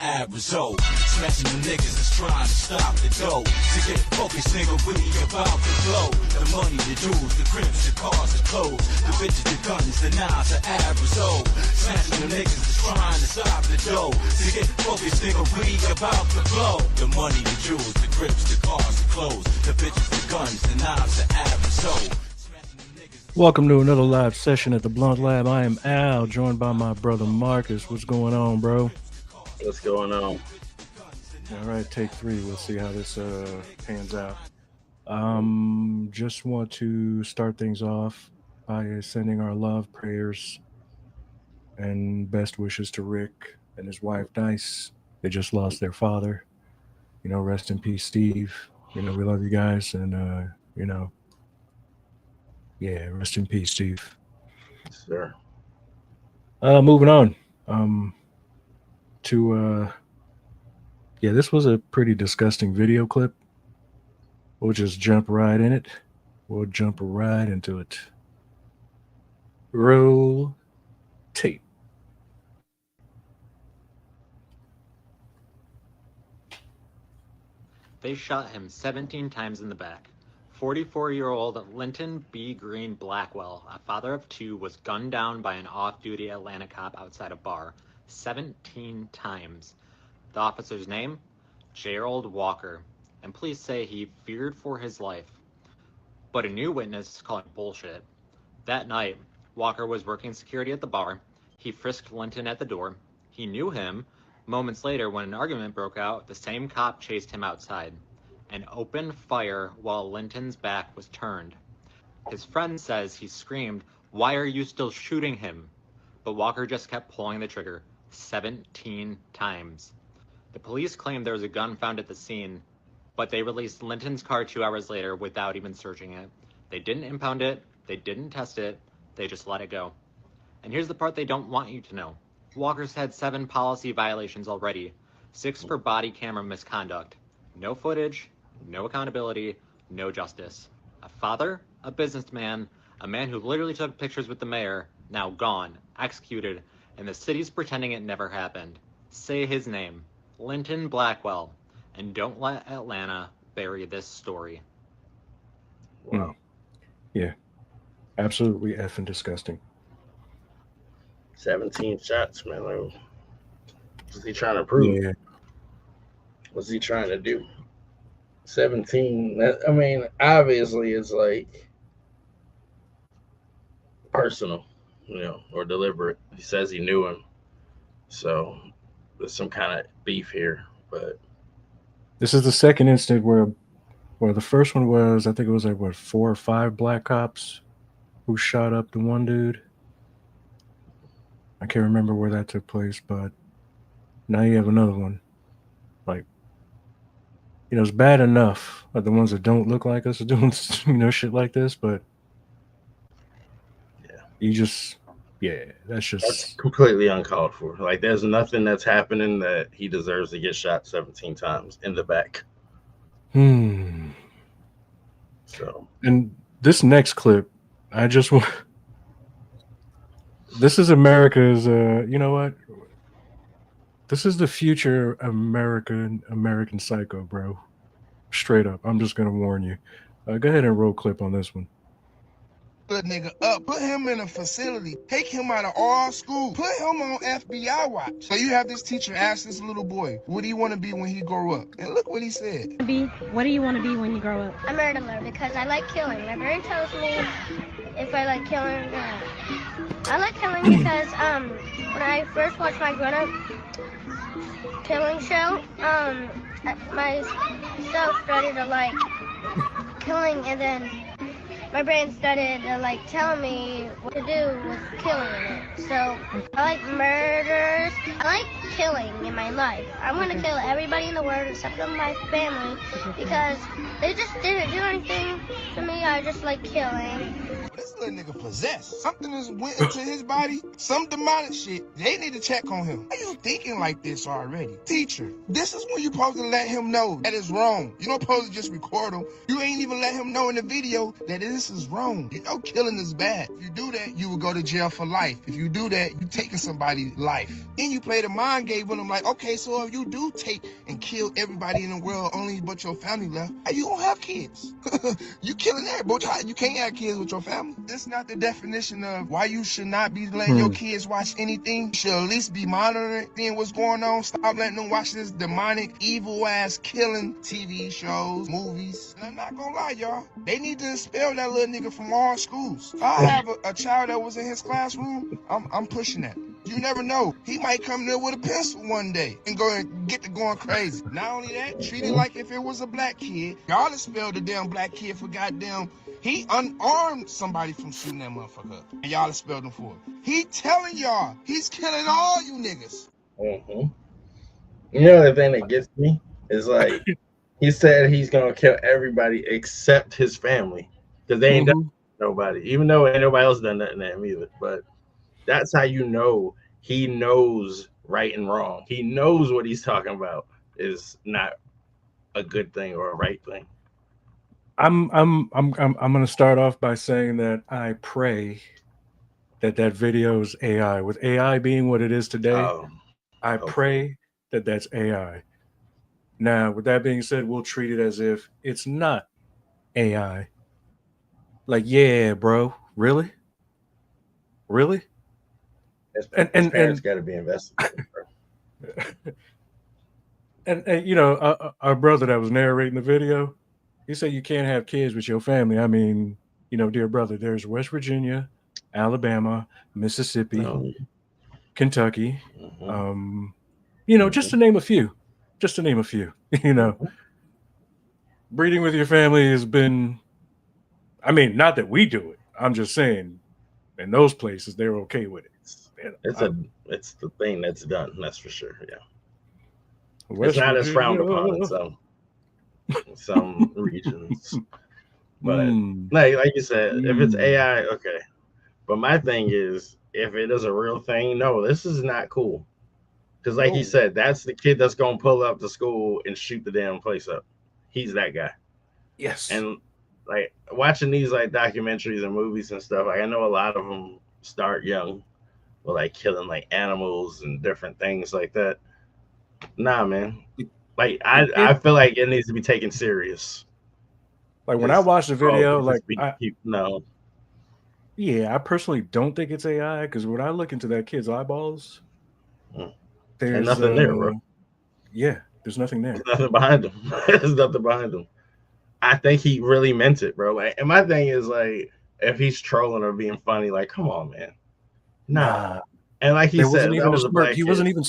Arizona, smashing the niggas that's trying to stop the dough. To get focused, nigga, we about to blow. The money, the jewels, the cribs, the cars, the clothes, the bitches, the guns, the knives, the Arizona. Smashing the niggas that's trying to stop the dough. To get focused, nigga, we about to blow. The money, the jewels, the cribs, the cars, the clothes, the bitches, the guns, the knives, the Arizona. Welcome to another live session at the Blunt Lab. I am Al, joined by my brother Marcus. What's going on, bro? What's going on? All right, take three. We'll see how this pans out. Just want to start things off by sending our love, prayers, and best wishes to Rick and his wife, Dice. They just lost their father. Rest in peace, Steve. We love you guys, and yeah, rest in peace, Steve. Sir. Moving on. This was a pretty disgusting video clip. We'll just jump right in it. We'll jump right into it. Roll tape. They shot him 17 times in the back. 44-year-old Linton B. Green Blackwell, a father of two, was gunned down by an off-duty Atlanta cop outside a bar 17 times. The officer's name? Gerald Walker, and police say he feared for his life. But a new witness is calling bullshit. That night, Walker was working security at the bar. He frisked Linton at the door. He knew him. Moments later, when an argument broke out, the same cop chased him outside and opened fire while Linton's back was turned. His friend says he screamed, "Why are you still shooting him?" But Walker just kept pulling the trigger 17 times. The police claimed there was a gun found at the scene, but they released Linton's car 2 hours later without even searching it. They didn't impound it, they didn't test it, they just let it go. And here's the part they don't want you to know. Walker's had 7 policy violations already, 6 for body camera misconduct. No footage, no accountability, no justice. A father, a businessman, a man who literally took pictures with the mayor, now gone, executed, and the city's pretending it never happened. Say his name. Linton Blackwell, and don't let Atlanta bury this story. Wow. Yeah, absolutely effing disgusting. 17 shots, man. Like, what's he trying to prove? Yeah. What's he trying to do? 17. Obviously, it's like personal, or deliberate. He says he knew him, so there's some kind of beef here. But This is the second incident where the first one was, I think it was like 4 or 5 black cops who shot up the one dude. I can't remember where that took place, but now you have another one. Like, it's bad enough that the ones that don't look like us are doing shit like this, but that's completely uncalled for. Like, there's nothing that's happening that he deserves to get shot 17 times in the back. So, and this next clip, this is America's, you know what? This is the future American Psycho, bro. Straight up. I'm just going to warn you. Go ahead and roll clip on this one. That nigga up, put him in a facility, take him out of all school, put him on FBI watch. So you have this teacher ask this little boy, what do you want to be when he grow up? And look what he said. What do you want to be when you grow up? A murderer, because I like killing. My brain tells me if I like killing or not. I like killing because when I first watched my grown-up killing show, myself started to like killing, and then my brain started to telling me what to do with killing in it. So I like murders. I like killing in my life. I want to kill everybody in the world except for my family because they just didn't do anything to me. I just like killing. This little nigga possessed. Something has went into his body, some demonic shit. They need to check on him. Why are you thinking like this already? Teacher, this is when you supposed to let him know that it's wrong. You don't supposed to just record him. You ain't even let him know in the video that this is wrong. You know killing is bad. If you do that, you will go to jail for life. If you do that, you taking somebody's life. Then you play the mind game with them like, okay, so if you do take and kill everybody in the world, only but your family left, how you gonna have kids? You killing everybody. You can't have kids with your family. That's not the definition of why you should not be letting your kids watch anything. You should at least be monitoring, seeing what's going on. Stop letting them watch this demonic, evil-ass killing TV shows, movies. And I'm not gonna lie, y'all. They need to expel that little nigga from all schools. If I have a child that was in his classroom, I'm pushing that. You never know. He might come there with a pencil one day and go and get to going crazy. Not only that, treat it like if it was a black kid. Y'all expelled the damn black kid for goddamn. He unarmed somebody from shooting that motherfucker up. And y'all expelled him for it. He telling y'all he's killing all you niggas. Mm-hmm. You know the thing that gets me is like he said he's gonna kill everybody except his family because they ain't done nobody, even though ain't nobody else done nothing to him either. But that's how you know he knows right and wrong. He knows what he's talking about is not a good thing or a right thing. I'm going to start off by saying that I pray that video is AI. With AI being what it is today, I pray that that's AI. Now, with that being said, we'll treat it as if it's not AI. Like, yeah, bro, really? His parents got to be invested. And you know, our brother that was narrating the video, he said you can't have kids with your family. I mean, you know, dear brother, there's West Virginia, Alabama, Mississippi, Kentucky, you know, just to name a few. You know, breeding with your family has been, I mean, not that we do it. I'm just saying, in those places, they're okay with it. It's the thing that's done. That's for sure. Yeah, West it's not Virginia. as frowned upon in some regions, but like you said, if it's AI, okay. But my thing is, if it is a real thing, no, this is not cool. Because like he said, that's the kid that's gonna pull up to school and shoot the damn place up. He's that guy. Yes. And like watching these like documentaries and movies and stuff, like I know a lot of them start young. Or like killing like animals and different things like that. Nah, man. Like I feel like it needs to be taken serious. Like when I watched the video, no. Yeah, I personally don't think it's AI because when I look into that kid's eyeballs, there's nothing there, bro. Yeah, there's nothing there. There's nothing behind him. There's nothing behind him. I think he really meant it, bro. Like, and my thing is like, if he's trolling or being funny, like, come on, man. Nah. And like he said, that was a black kid. He wasn't even.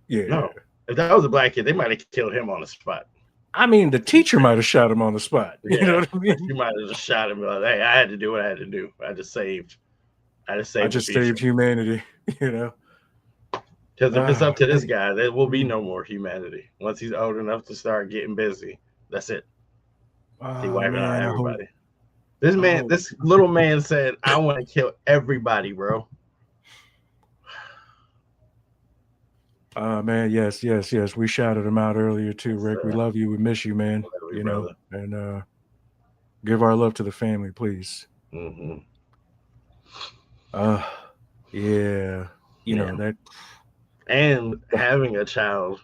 Yeah. No. If that was a black kid, they might have killed him on the spot. I mean, the teacher might have shot him on the spot. Yeah. You know what I mean? You might have just shot him. Like, hey, I had to do what I had to do. I just saved humanity. You know. Because if it's up to this guy, there will be no more humanity. Once he's old enough to start getting busy, that's it. He's wiping out everybody. This little man said, I want to kill everybody, bro. Man, yes. We shouted him out earlier too, Rick. We love you. We miss you, man. You know, and give our love to the family, please. Yeah. You know that. And having a child,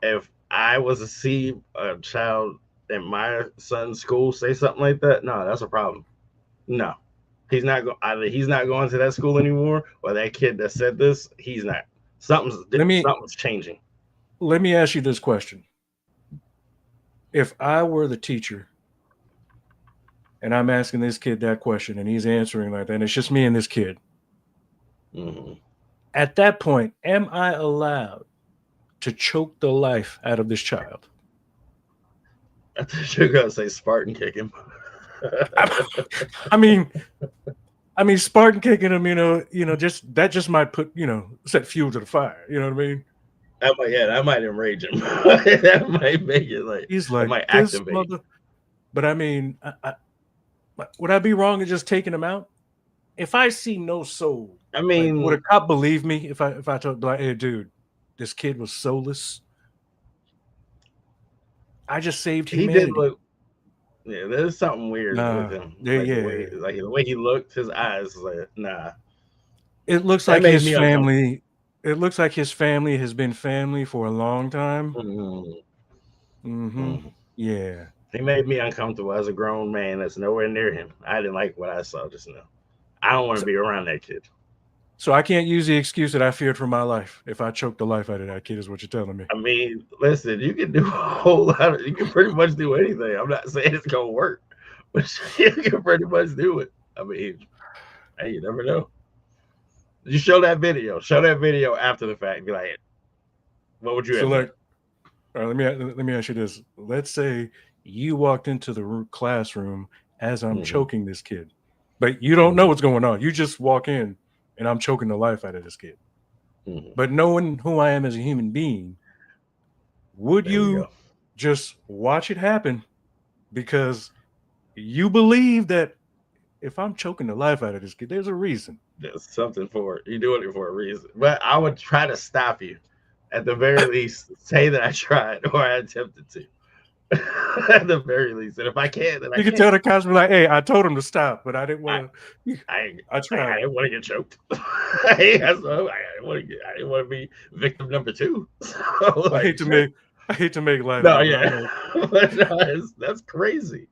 if I was to see a child in my son's school say something like that, no, that's a problem. No, he's not going. Either he's not going to that school anymore, or that kid that said this, he's not. Something's changing. Let me ask you this question: if I were the teacher, and I'm asking this kid that question, and he's answering like that, and it's just me and this kid. At that point, am I allowed to choke the life out of this child? I thought you were gonna say Spartan kick him. I mean, Spartan kicking him, that just might put, set fuel to the fire. You know what I mean? That might enrage him. That might make it like he's like, might activate. But I mean, would I be wrong in just taking him out? if I see no soul, I like, would a mean, cop believe me if I told, like, hey, dude, this kid was soulless? I just saved he did humanity. look. Yeah, there's something weird with Nah, him. yeah, yeah. Like the way he looked, his eyes, like, nah, It looks that like made his me uncomfortable. family. It looks like his family has been family for a long time. Mm-hmm. Mm-hmm. Mm-hmm. Yeah. He made me uncomfortable as a grown man that's nowhere near him. I didn't like what I saw just now. I don't want to So, be around that kid. so I can't use the excuse that I feared for my life if I choked the life out of that kid. Is what you're telling me? I mean, listen, you can do a whole lot of, you can pretty much do anything. I'm not saying it's gonna work, but you can pretty much do it. I mean, hey, you never know. You show that video. Show that video after the fact. Be like, what would you So, have done? like, all right, let me ask you this. Let's say you walked into the classroom as I'm Mm-hmm. choking this kid, but you don't know Mm-hmm. what's going on. You just walk in and I'm choking the life out of this kid. Mm-hmm. But knowing who I am as a human being, would There we you go. just watch it happen because you believe that if I'm choking the life out of this kid, there's a reason. There's something for it. You're doing it for a reason. But I would try to stop you. At the very least, say that I tried or I attempted to. At the very least. And if I can't, then I You can tell can't. the cops, be like, "Hey, I told him to stop, but I didn't I want to. I I I tried." didn't want to get choked. I didn't want to get. I didn't want to be victim number two. So I like, hate to make I hate to make light of no, it, but I'm yeah, like, but no, that's crazy,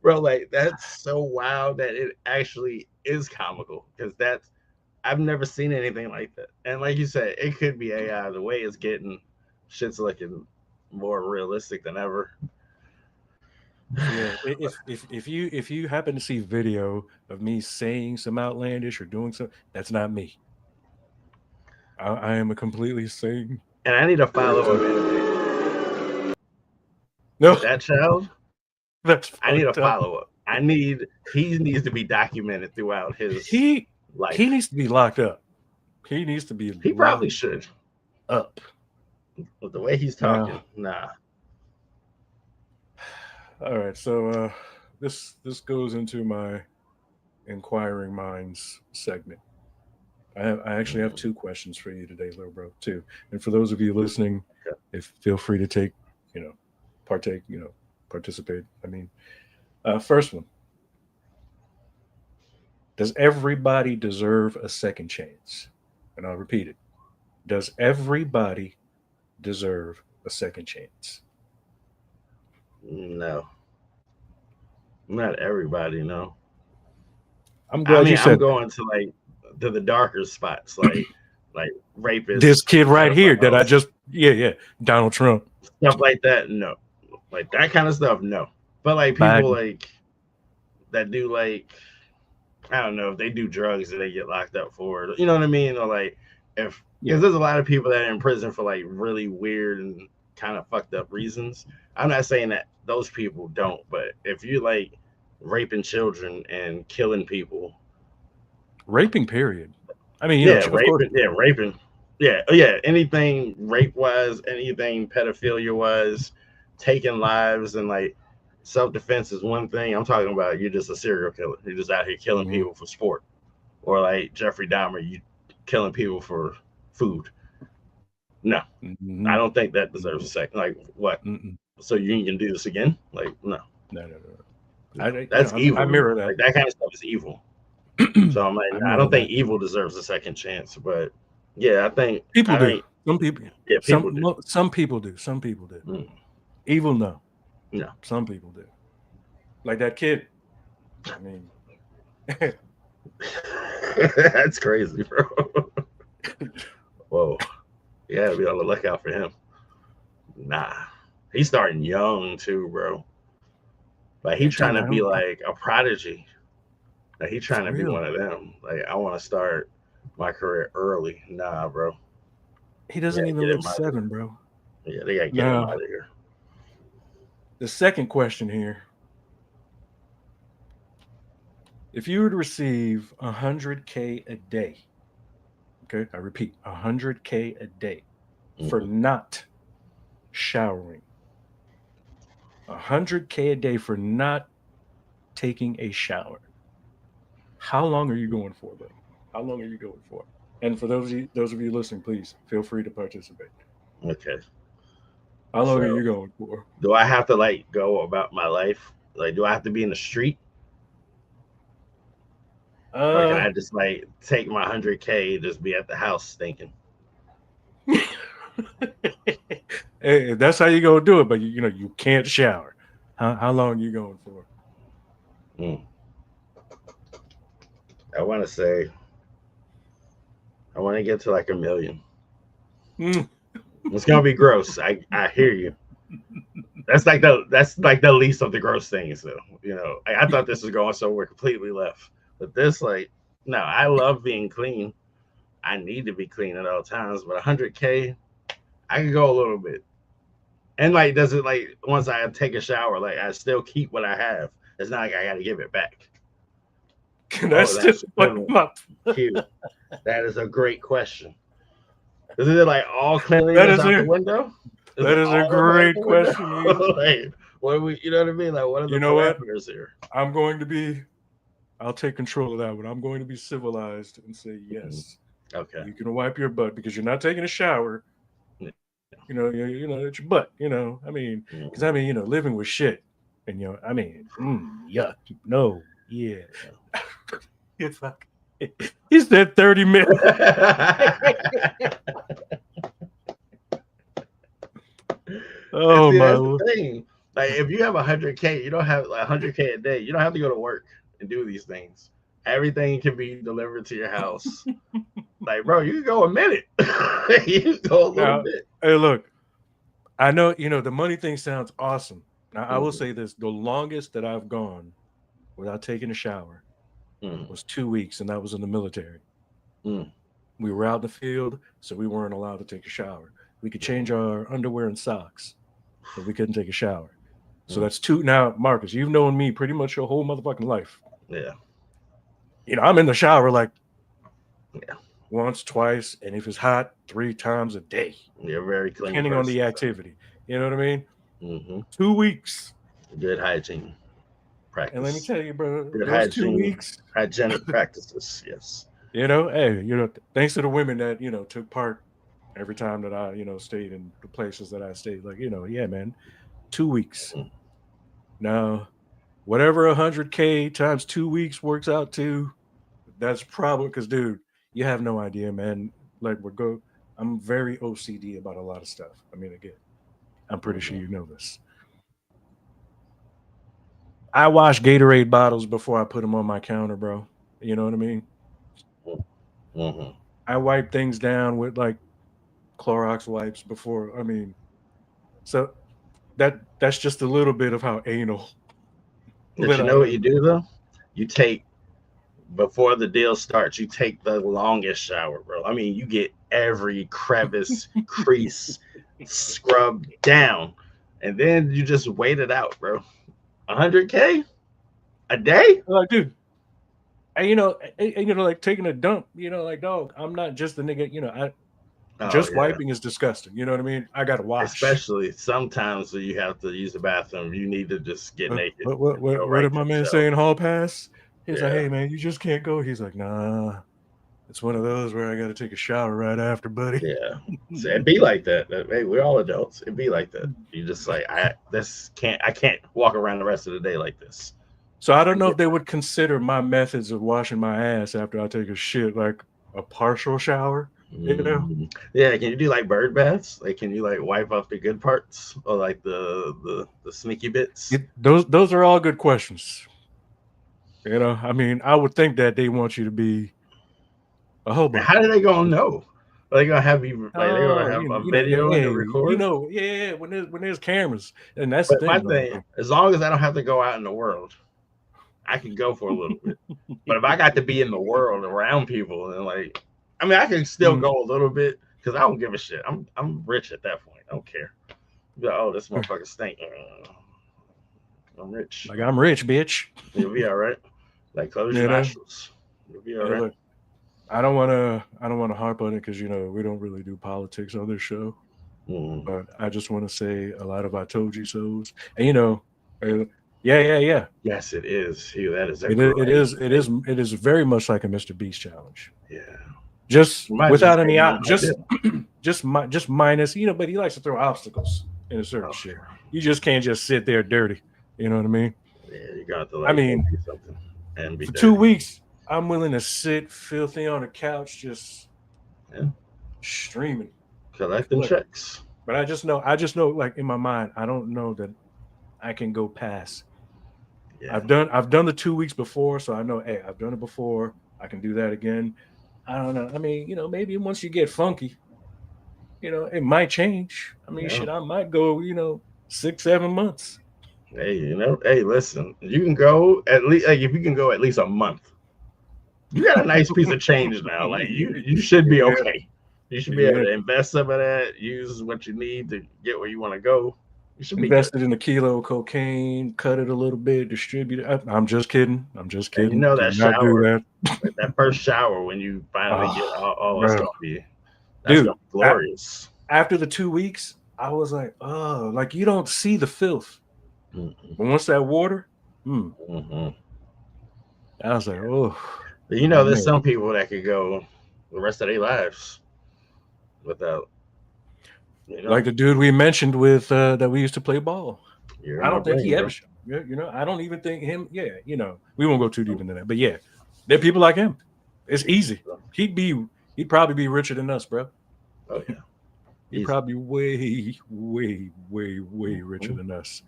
bro. Like that's so wild that it actually is comical because that's I've never seen anything like that. And like you said, it could be AI. The way it's getting, shit's looking more realistic than ever. so yeah. If you happen to see video of me saying some outlandish or doing something, that's not me. I am a completely sane. And I need a follow up interview No, with that child. that's I need a fucked up. follow up. I need he needs to be documented throughout his He he life. needs to be locked up. He needs to be He probably locked should. up. With the way he's talking, Now, nah. all right. So this goes into my inquiring minds segment. I actually have Mm, two questions for you today, little bro. Two, and for those of you listening, okay. if feel free to take, you know, partake, participate. I mean, first one: does everybody deserve a second chance? And I'll repeat it: does everybody deserve a second chance? No, not everybody. No, I'm I glad you mean I'm said that. going to the darker spots, like This rapists, kid right here that I pedophiles, just, yeah, Donald Trump, stuff like that. No, like that kind of stuff. No, but like people Biden, like that do like I don't know if they do drugs and they get locked up for it. You know what I mean? Or like if because yeah, there's a lot of people that are in prison for like really weird and kind of fucked up reasons. I'm not saying that those people don't, but if you like raping children and killing people, raping period. I mean, yeah, of course, raping, yeah, oh, yeah, anything rape wise, anything pedophilia wise, taking lives and like self defense is one thing. I'm talking about you're just a serial killer. You're just out here killing hmm people for sport or like Jeffrey Dahmer, you killing people for food. No, I hmm don't think that deserves a hmm second. Like what? mm So you can do this again? Like no, no, no, no. no, You know, that's I evil to me. mirror that. Like that kind of stuff is evil. So I'm like, I nah, I mirror don't that. think evil deserves a second chance. But yeah, People I do. think Some people, yeah, people do. some people do. Some people do. Mm, Evil, no. no, Some people do. Like that kid. I mean, that's crazy, bro. Whoa, you gotta be on the lookout for him. Nah, he's starting young too, bro. Like he yeah, trying dude. to be like a prodigy. Like he trying For to be real. one of them. Like I want to start my career early. Nah, bro. He Yeah, doesn't even get look him out of here. 7, bro. Yeah, they gotta get him Now, out of here. the second question here: if you were to receive 100K a day, okay, I repeat, 100K a day for Mm-hmm. not showering, 100K a day for not taking a shower, How long are you going for, bro? How long are you going for? And for those of you listening, please feel free to participate. Okay. How long are So you going for? do I have to like go about my life? Like, do I have to be in the street, or can Uh, I just like take my 100K, just be at the house thinking? hey, that's how you gonna do it, but you know you can't shower. How long are you going for? Mm. I want to say I want to get to like a million. Mm. It's gonna be gross. I hear you. That's like the least of the gross things, though. I thought this was going somewhere completely left, but this like no. I love being clean. I need to be clean at all times, but 100K, I can go a little bit. And like, does it like once I take a shower, like I still keep what I have? It's not like I got to give it back. Oh, That's that's just a good fuck one. 'em up. Cute. That is a great question. Is it like all That cleanliness is out the a window? Is that it is a all of it out great the window? question. You Like, what are we? You know what I mean? Like, what are the you know what? parameters here? I'm going to be. I'll take control of that one. I'm going to be civilized and say Mhm. yes. Okay. You can wipe your butt because you're not taking a shower. Yeah. It's your butt. I mean, because Mhm. living with shit, and yuck, no, yeah. It's like he said 30 minutes. And Oh see, my that's the lord. thing. Like, if you have 100K, you don't have like 100K a day. You don't have to go to work and do these things. Everything can be delivered to your house. Like, bro, you can go a minute. You can go a little Now, bit. hey, look, I know the money thing sounds awesome. Now, I will Mhm. say this: the longest that I've gone without taking a shower Mm. was 2 weeks, and that was in the military. Mm. We were out in the field, so we weren't allowed to take a shower. We could change Mhm. our underwear and socks, but we couldn't take a shower. So Mm. that's two. Now, Marcus, you've known me pretty much your whole motherfucking life. Yeah. I'm in the shower like Yeah. once, twice, and if it's hot, 3 times a day, You're a very clean depending on person. the So. activity. You know what I mean? Hmm. 2 weeks. Good hygiene And let me practice. tell you, bro, Good those two hygiene, weeks, hygienic practices. Yes. hey, thanks to the women that, took part every time that I, stayed in the places that I stayed. Like, yeah, man, 2 weeks. Mm. Now, whatever 100K times 2 weeks works out to, that's probably because, dude, you have no idea, man. Like, I'm very OCD about a lot of stuff. I mean, again, I'm pretty sure Mhm. you know this. I wash Gatorade bottles before I put them on my counter, bro. You know what I mean? Mhm. I wipe things down with like Clorox wipes before. So that's just a little bit of how anal But that you I know what you am. do though? You take before the deal starts. You take the longest shower, bro. I mean, you get every crevice, crease scrubbed down, and then you just wait it out, bro. 100K a day? Like, dude, like taking a dump. Like, dog, I'm not just the nigga. Oh Just yeah. wiping is disgusting. You know what I mean? I got to wash. Especially sometimes when you have to use the bathroom, you need to just get What naked what what and go what right did to my the man say shower. in Hall Pass? He's like, Yeah. hey man, you just can't go. He's like, nah, it's one of those where I got to take a shower right after, buddy. Yeah. So it'd be like that. Hey, we're all adults. It'd be like that. You just like I can't walk around the rest of the day like this. So I I don't know if get they would consider my methods of washing my ass after I take a shit like a partial shower. You know, Yeah, can you do like bird baths? Like can you like wipe off the good parts or like the sneaky bits? those are all good questions. I would think that they want you to be a And hobo. how are they gonna know? Are they gonna have you like they gonna Oh, have a yeah, video and to hey, record? yeah. When there's cameras, and that's the But my thing, like, thing, as long as I don't have to go out in the world, I can go for a little bit. But if I got to be in the world around people and like, I mean, I can still mm, go a little bit because I don't give a shit. I'm rich at that point. I don't care. Be like, oh, this motherfucker stink. I'm rich. like I'm rich, bitch. You'll be all right. Like close your You know, nostrils. You'll be all hey, right. look, I don't wanna harp on it because we don't really do politics on this show. Mm. But I just want to say a lot of I told you so's. And Yeah. Yes, it is. Hugh, that is a It great. is. It is very much like a Mr. Beast challenge. Yeah. Just You might without just any get out, one idea. just minus. But he likes to throw obstacles in a certain Oh, shit. You just can't just sit there dirty. You know what I mean? yeah, you got to I like go mean, do something and be for 2 dirty. weeks, I'm willing to sit filthy on the couch, just Yeah. streaming. Collecting Collect. checks. But I just know, like in my mind, I don't know that I can go past. Yeah. I've done the 2 weeks before, so I know, hey, I've done it before. I can do that again. I don't know. I mean, maybe once you get funky, it might change. I mean, Yeah. shit, I might go, 6, 7 months. Hey, hey, listen, you can go at least like if you can go at least a month. You got a nice piece of change now. Like you should be Yeah, okay. You should be able yeah. to invest some of that, use what you need to get where you want to go. You should be good. Invested in a kilo of cocaine, cut it a little bit, distribute it. I'm just kidding. I'm just And you kidding. know Do that not do shower, that. like that first shower when you finally get Oh, all that's bro. gonna be Dude, glorious. after the 2 weeks, I was like, oh, like you don't see the filth. Mm-hmm. But once that water, Mm-hmm. I was like, oh, But there's man. some people that could go the rest of their lives without, Like the dude we mentioned with that we used to play ball. you're in I my don't think he brain, ever bro. shot. I don't even think him. Yeah, we won't go too deep into that. But yeah, there are people like him. It's easy. He'd probably be richer than us, bro. Oh yeah, He'd easy. probably way richer Mhm. than us.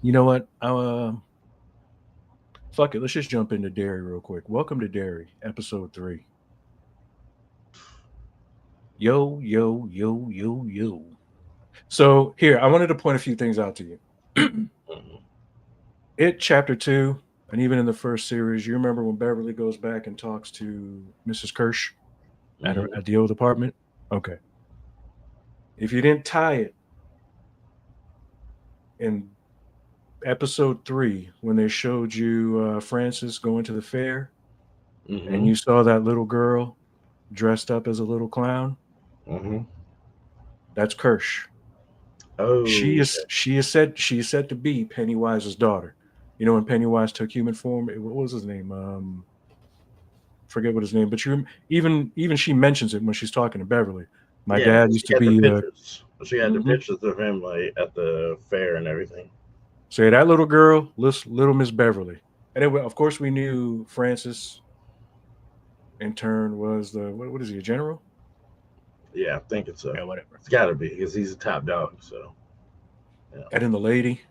You know what? Fuck it. Let's just jump into Derry real quick. Welcome to Derry, episode 3. Yo, yo, yo, yo, yo. So here, I wanted to point a few things out to you. Mhm. It chapter 2, and even in the first series, you remember when Beverly goes back and talks to Mrs. Kirsch Mhm. at the old apartment? Okay. If you didn't tie it in episode 3, when they showed you Francis going to the fair, and Mhm. you saw that little girl dressed up as a little clown, Mhm. that's Kirsch. Oh, She is said to be Pennywise's daughter. When Pennywise took human form, what was his name? Forget what his name, but even she mentions it when she's talking to Beverly. My yeah. dad She used to had the be pictures. She had the mhm. pictures of him like at the fair and everything. Say that little girl, little Miss Beverly, and then of course we knew Francis in turn was the what is he, a general? Yeah, I think it's so. Yeah, whatever. It's got to be because he's a top dog. So yeah. And then the lady,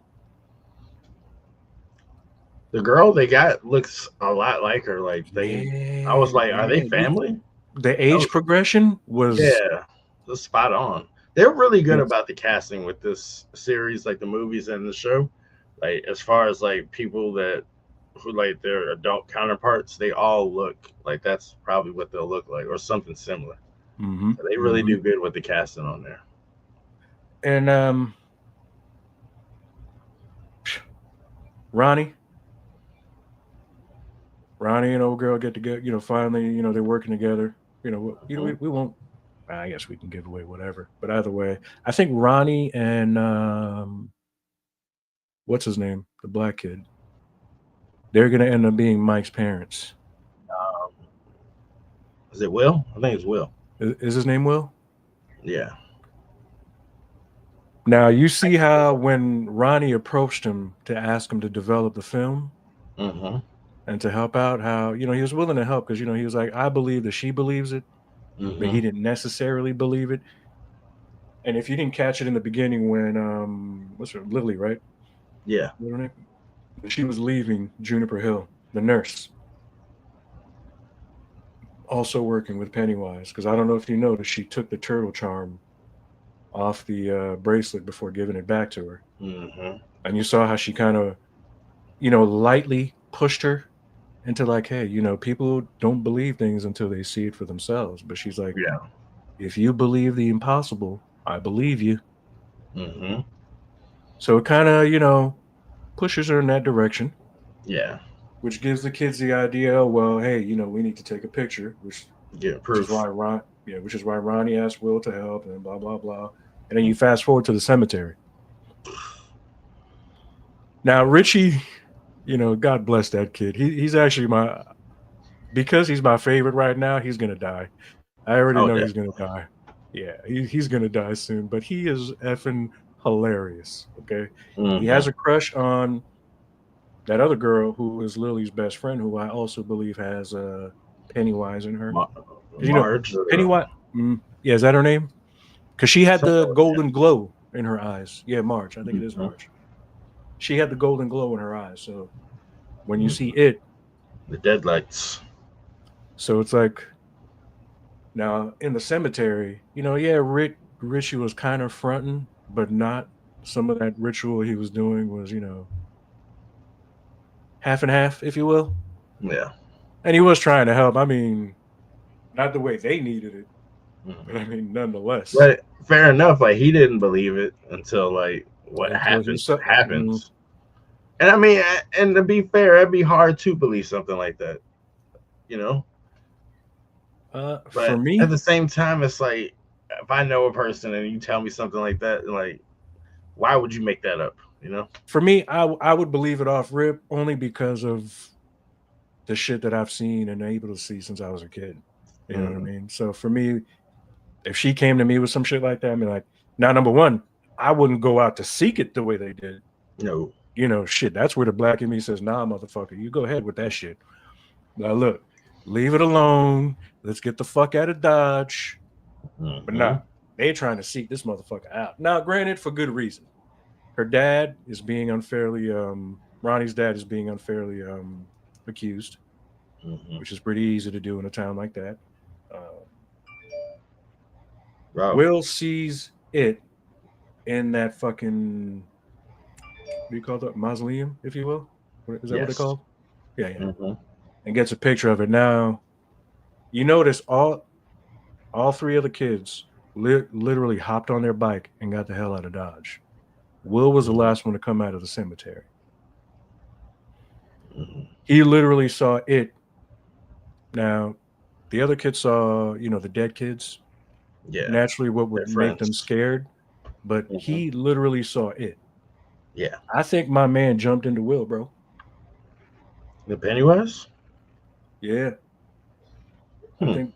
The girl they got looks a lot like her. Like I was like, are they yeah. family? The That age was, progression was yeah, that's spot on. They're really good yes. about the casting with this series, like the movies and the show. Like as far as like people that who like their adult counterparts, they all look like that's probably what they'll look like or something similar. Mm-hmm, So they really mm-hmm. do good with the casting on there. And Ronnie, Ronnie and old girl get together. Finally, they're working together. We won't. I guess we can give away whatever. But either way, I think Ronnie and what's his name, the black kid, they're gonna end up being Mike's parents. Um, is it Will? I think it's Will. Is his name Will? Yeah. Now you see how when Ronnie approached him to ask him to develop the film Mm-hmm. and to help out, how he was willing to help because he was like, I believe that she believes it, but Mm-hmm. he didn't necessarily believe it. And if you didn't catch it in the beginning when what's her Lily, right? Yeah. What's her name? When she was leaving Juniper Hill, the nurse, also working with Pennywise, because I don't know if you noticed, she took the turtle charm off the bracelet before giving it back to her. Mm-hmm. And you saw how she kind of, lightly pushed her into like, hey, people don't believe things until they see it for themselves. But she's like, Yeah. if you believe the impossible, I believe you. Mm-hmm. So it kind of, pushes her in that direction, Yeah. which gives the kids the idea, well, hey, we need to take a picture, Get which is proof. why Ronnie asked Will to help and blah blah blah. And then you fast forward to the cemetery. Now Richie, God bless that kid. He's actually because he's my favorite right now. He's gonna die. I already Oh, know he's definitely. gonna die. Yeah, he's gonna die soon. But he is effing hilarious. Okay, he has Mm-hmm. a crush on that other girl who is Lily's best friend, who I also believe has Pennywise in her. Ma- 'Cause, Marge or Pennywise. Yeah, is that her name? Because she had the something like that. golden glow in her eyes. Yeah, Marge. I think it is Mm-hmm. Marge. She had the golden glow in her eyes. So when you see Mm-hmm. it, The Deadlights. so it's like now in the cemetery, yeah, Richie was kind of fronting, but not. Some of that ritual he was doing was, half and half, if you will. Yeah. And he was trying to help. I mean, not the way they needed it, but Mm-hmm. I mean, nonetheless, But fair enough. Like he didn't believe it until like what until he saw. happens. And I mean, and to be fair, it'd be hard to believe something like that, you know. For But at me, the same time, it's like if I know a person and you tell me something like that, like why would you make that up? You know? I would believe it off rip only because of the shit that I've seen and able to see since I was a kid. You know what I Mm, mean? So for me, if she came to me with some shit like that, I mean, like, now number one, I wouldn't go out to seek it the way they did. no. Shit, that's where the black in me says, nah, motherfucker, you go ahead with that shit. Now look, leave it alone. Let's get the fuck out of Dodge. But Mm-hmm. nah, they're trying to seek this motherfucker out. Now, granted, for good reason. Her dad is being unfairly, Ronnie's dad is being unfairly accused, Mm-hmm. which is pretty easy to do in a town like that. Uh, Wow. Will sees it in that fucking, what do you call that, mausoleum, if you will? Is that what they Yes. call? Yeah, yeah. Mm-hmm. And gets a picture of it. Now, you notice all three of the kids literally hopped on their bike and got the hell out of Dodge. Will was the Mm-hmm. last one to come out of the cemetery. Mm-hmm. He literally saw it. Now, the other kids saw, the dead kids. Yeah. Naturally, what They're would make them friends. scared, but Mm-hmm. he literally saw it. Yeah. I think my man jumped into Will, bro. The Pennywise. Yeah, I Hmm. think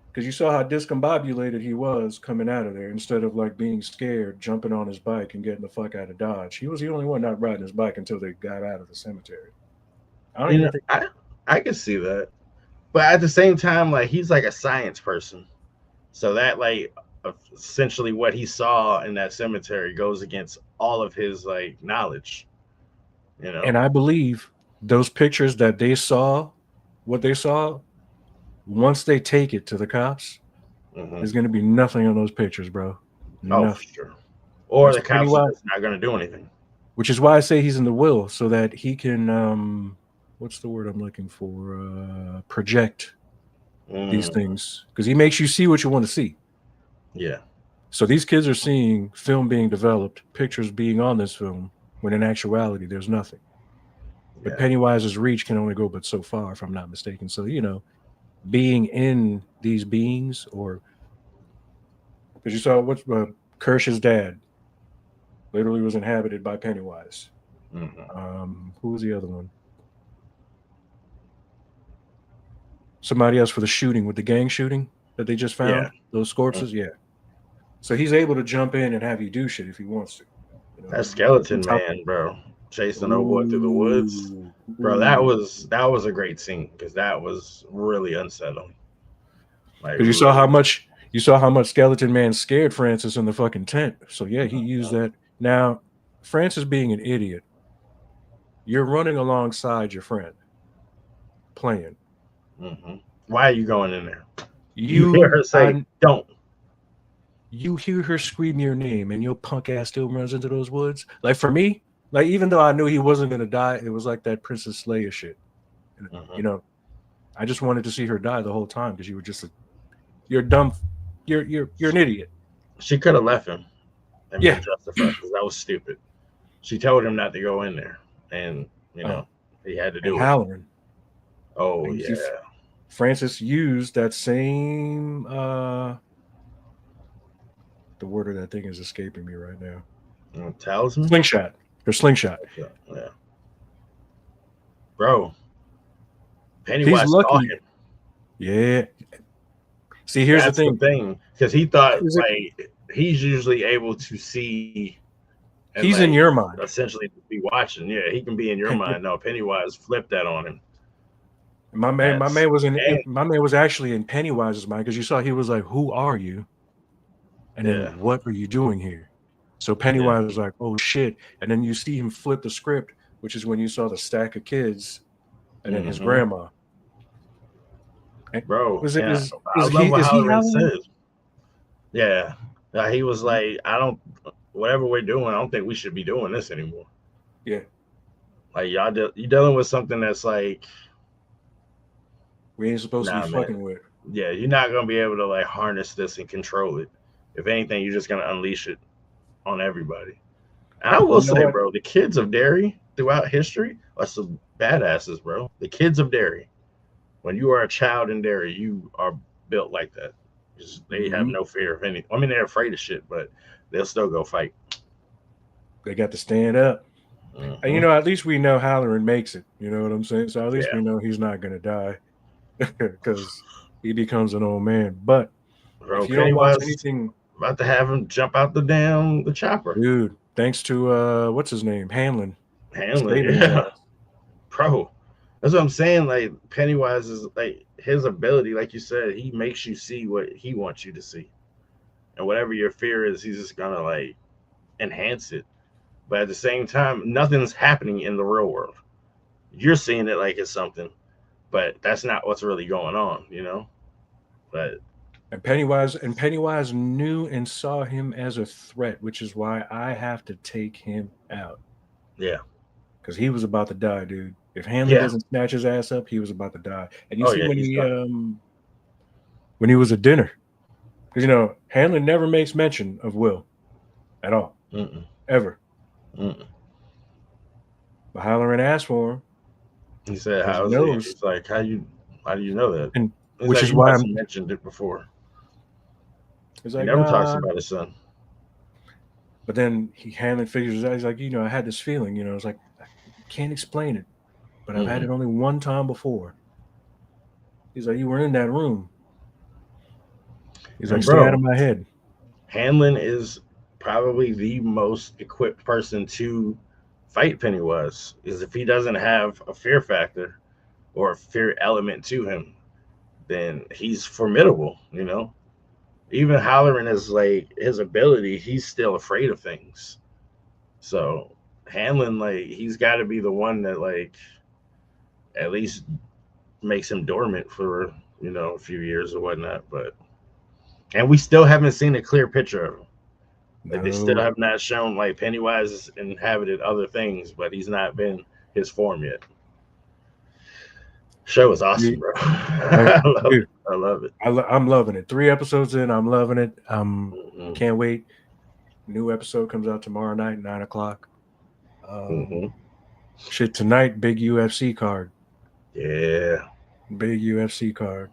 because you saw how discombobulated he was coming out of there. Instead of like being scared, jumping on his bike and getting the fuck out of Dodge, he was the only one not riding his bike until they got out of the cemetery. I don't You even know, think. I can see that, but at the same time, like he's like a science person, so that like essentially what he saw in that cemetery goes against all of his like knowledge. You know. And I believe those pictures that they saw, what they saw, once they take it to the cops, Hmm. there's going to be nothing on those pictures, bro. Oh, for Nothing. sure. Or Because the cops are Pennywise, just not going to do anything. which is why I say he's in the will, so that he can, what's the word I'm looking for? Project these Mm, things. Because he makes you see what you want to see. yeah. So these kids are seeing film being developed, pictures being on this film, when in actuality, there's nothing. But Yeah. Pennywise's reach can only go but so far, if I'm not mistaken. So, being in these beings, or because you saw what Kirsch's dad literally was inhabited by Pennywise. Hmm. Who was the other one? Somebody else for the shooting, with the gang shooting that they just Yeah. found, those Mm. corpses. Yeah. So he's able to jump in and have you do shit if he wants to. That On skeleton top. man, bro, chasing old boy through the woods, Ooh, bro. That ooh. was a great scene because that was really unsettling. Like Because really. you saw how much Skeleton Man scared Francis in the fucking tent. So yeah, he used Mhm. that. Now, Francis being an idiot, you're running alongside your friend playing. Hmm. Why are you going in there? You hear You her say, I "Don't." you hear her scream your name and your punk ass still runs into those woods. Like for me, like even though I knew he wasn't gonna die, it was like that Princess Leia shit. And, Hmm. You know, I just wanted to see her die the whole time because you were just you're dumb, you're an idiot. She could have left him and Yeah. been justified because that was stupid. She told him not to go in there, and Oh, he had to and do it. Halloran. Oh And yeah. Francis used that same the word of that thing is escaping me right now. Talisman. Slingshot. Or slingshot. Yeah. Bro, He's Pennywise saw lucky. him. Yeah. See, here's That's the thing. because he thought Is it- like he's usually able to see and He's in like your mind. essentially be watching. Yeah, he can be in your mind. No, Pennywise flipped that on him. My man was and, my man was actually in Pennywise's mind because you saw he was like, "Who are you?" And then, "What are you doing here?" So Pennywise was like, "Oh shit!" And then you see him flip the script, which is when you saw the stack of kids, and then his grandma. Bro, Was and is I is love he what is he Halloran Halloween? said. Yeah, he was like, I don't, whatever we're doing, I don't think we should be doing this anymore. Yeah, like y'all, you dealing with something that's like we ain't supposed to be man. fucking with. Yeah, you're not gonna be able to like harness this and control it. If anything, you're just gonna unleash it on everybody. And I will say, bro, the kids of Derry throughout history are some badasses, bro. The kids of Derry. When you are a child in Derry, you are built like that. They have no fear of anything. I mean, they're afraid of shit, but they'll still go fight. They got to stand up. And you know, at least we know Halloran makes it. You know what I'm saying? So at least we know he's not gonna die because he becomes an old man. But bro, if you don't watch Pennywise anything, about to have him jump out the chopper, dude. Thanks to what's his name, Hanlon, Hanlon, his ass. Bro. That's what I'm saying. Like Pennywise is like his ability, like you said, he makes you see what he wants you to see, and whatever your fear is, he's just gonna like enhance it. But at the same time, nothing's happening in the real world. You're seeing it like it's something, but that's not what's really going on, you know. But And Pennywise knew and saw him as a threat, which is why I have to take him out. Yeah, because he was about to die, dude. If Hanlon doesn't snatch his ass up, he was about to die. And you see when he was at dinner, because you know Hanlon never makes mention of Will at all, ever. But Halloran asked for him. He said, "How's he?" He's like, "How do you know that?" And he's which like, is you why must have mentioned it before. He's he like, never talks about his son. But then Hanlon figures out. He's like, you know, I had this feeling. You know, it's like I can't explain it, but I've had it only one time before. He's like, you were in that room. He's like, stay out of my head. Hanlon is probably the most equipped person to fight Pennywise, is if he doesn't have a fear factor or a fear element to him, then he's formidable, you know. Even Halloran is like his ability, he's still afraid of things. So Hanlon, like, he's got to be the one that like at least makes him dormant for, you know, a few years or whatnot. But and we still haven't seen a clear picture of him. Like they still have not shown like Pennywise has inhabited other things, but he's not been his form yet. Show is awesome, bro. I love it. I'm loving it. 3 episodes in, I'm loving it. Can't wait. New episode comes out tomorrow night, 9:00. Shit, tonight, big UFC card. Yeah. Big UFC card.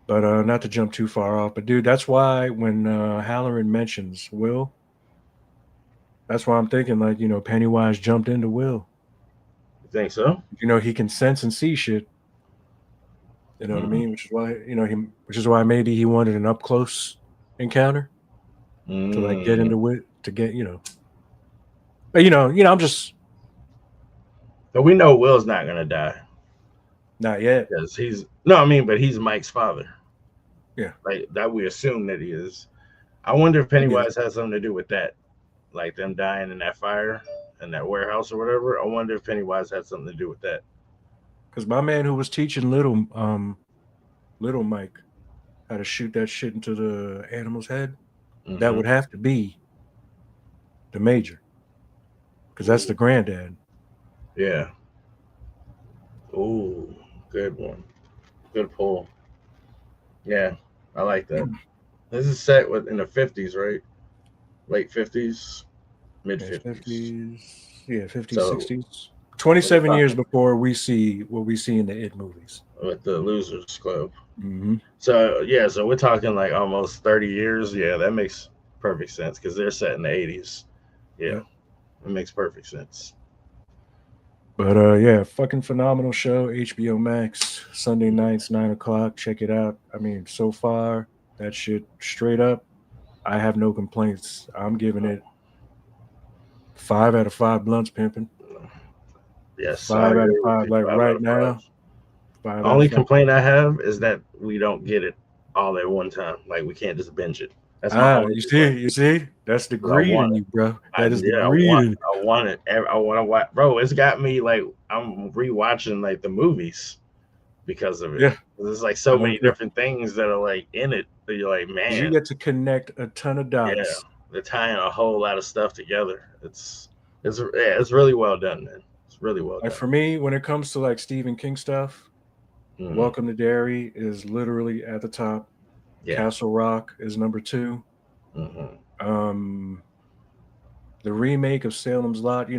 But not to jump too far off, but dude, that's why when Halloran mentions Will, that's why I'm thinking like, you know, Pennywise jumped into Will. You think so? You know, he can sense and see shit. You know what I mean? Which is why, you know, which is why maybe he wanted an up close encounter to like get into it, to get, you know. But you know, I'm just. But we know Will's not gonna die. Not yet. Because but he's Mike's father. Yeah. Like that, we assume that he is. I wonder if Pennywise has something to do with that, like them dying in that fire in that warehouse or whatever. I wonder if Pennywise had something to do with that. Because my man who was teaching little Mike how to shoot that shit into the animal's head, that would have to be the major, because that's the granddad. Yeah. Ooh, good one. Good pull. Yeah, I like that. This is set in the 50s, right? Late 50s, mid 50s. Yeah, 50s, 60s. 27 years before we see what we see in the It movies. With the Losers Club. So, yeah, so we're talking like almost 30 years. Yeah, that makes perfect sense because they're set in the 80s. Yeah, it makes perfect sense. But yeah, fucking phenomenal show. HBO Max, Sunday nights, 9 o'clock. Check it out. I mean, so far, that shit straight up, I have no complaints. I'm giving it 5 out of 5 blunts pimping. Yes, I Five out of agree with five. you. Like 5 out right of 5. now, 5 out of Only 5. complaint I have is that we don't get it all at one time. Like we can't just binge it. That's my Ah, only you see, complaint. you see, that's the 'Cause I greed want in it. you, bro. I That is the yeah, greed in. I want it. I want to watch, bro. It's got me like I'm rewatching like the movies because of it. Yeah, There's like I so know many too. different things that are like in it that you're like, 'Cause you man, get to connect a ton of yeah, dots. they're tying a whole lot of stuff together. It's really well done, man. It's really well Like done. for me, when it comes to like Stephen King stuff, Hmm. Welcome to Derry is literally at the top. Yeah. Castle Rock is number 2. Hmm. Um, the remake of Salem's Lot,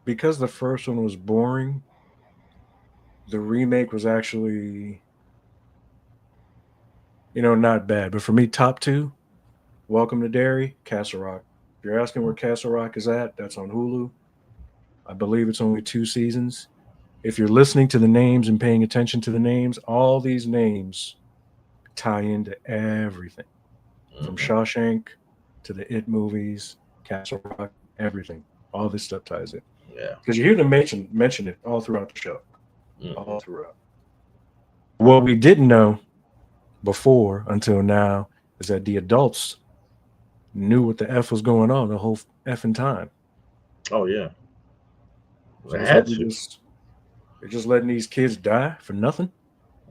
because the first one was boring, the remake was actually, not bad. But for me, top 2, Welcome to Derry, Castle Rock. If you're asking where Castle Rock is at, that's on Hulu. I believe it's only 2 seasons. If you're listening to the names and paying attention to the names, all these names tie into everything from Hmm. Shawshank to the It movies, Castle Rock, everything. All this stuff ties in Yeah. because you hear them mention it all throughout the show, Hmm. all throughout. What we didn't know before until now is that the adults knew what the f was going on the whole effing time. Oh yeah. So They it's like had we to. just they're just letting these kids die for nothing.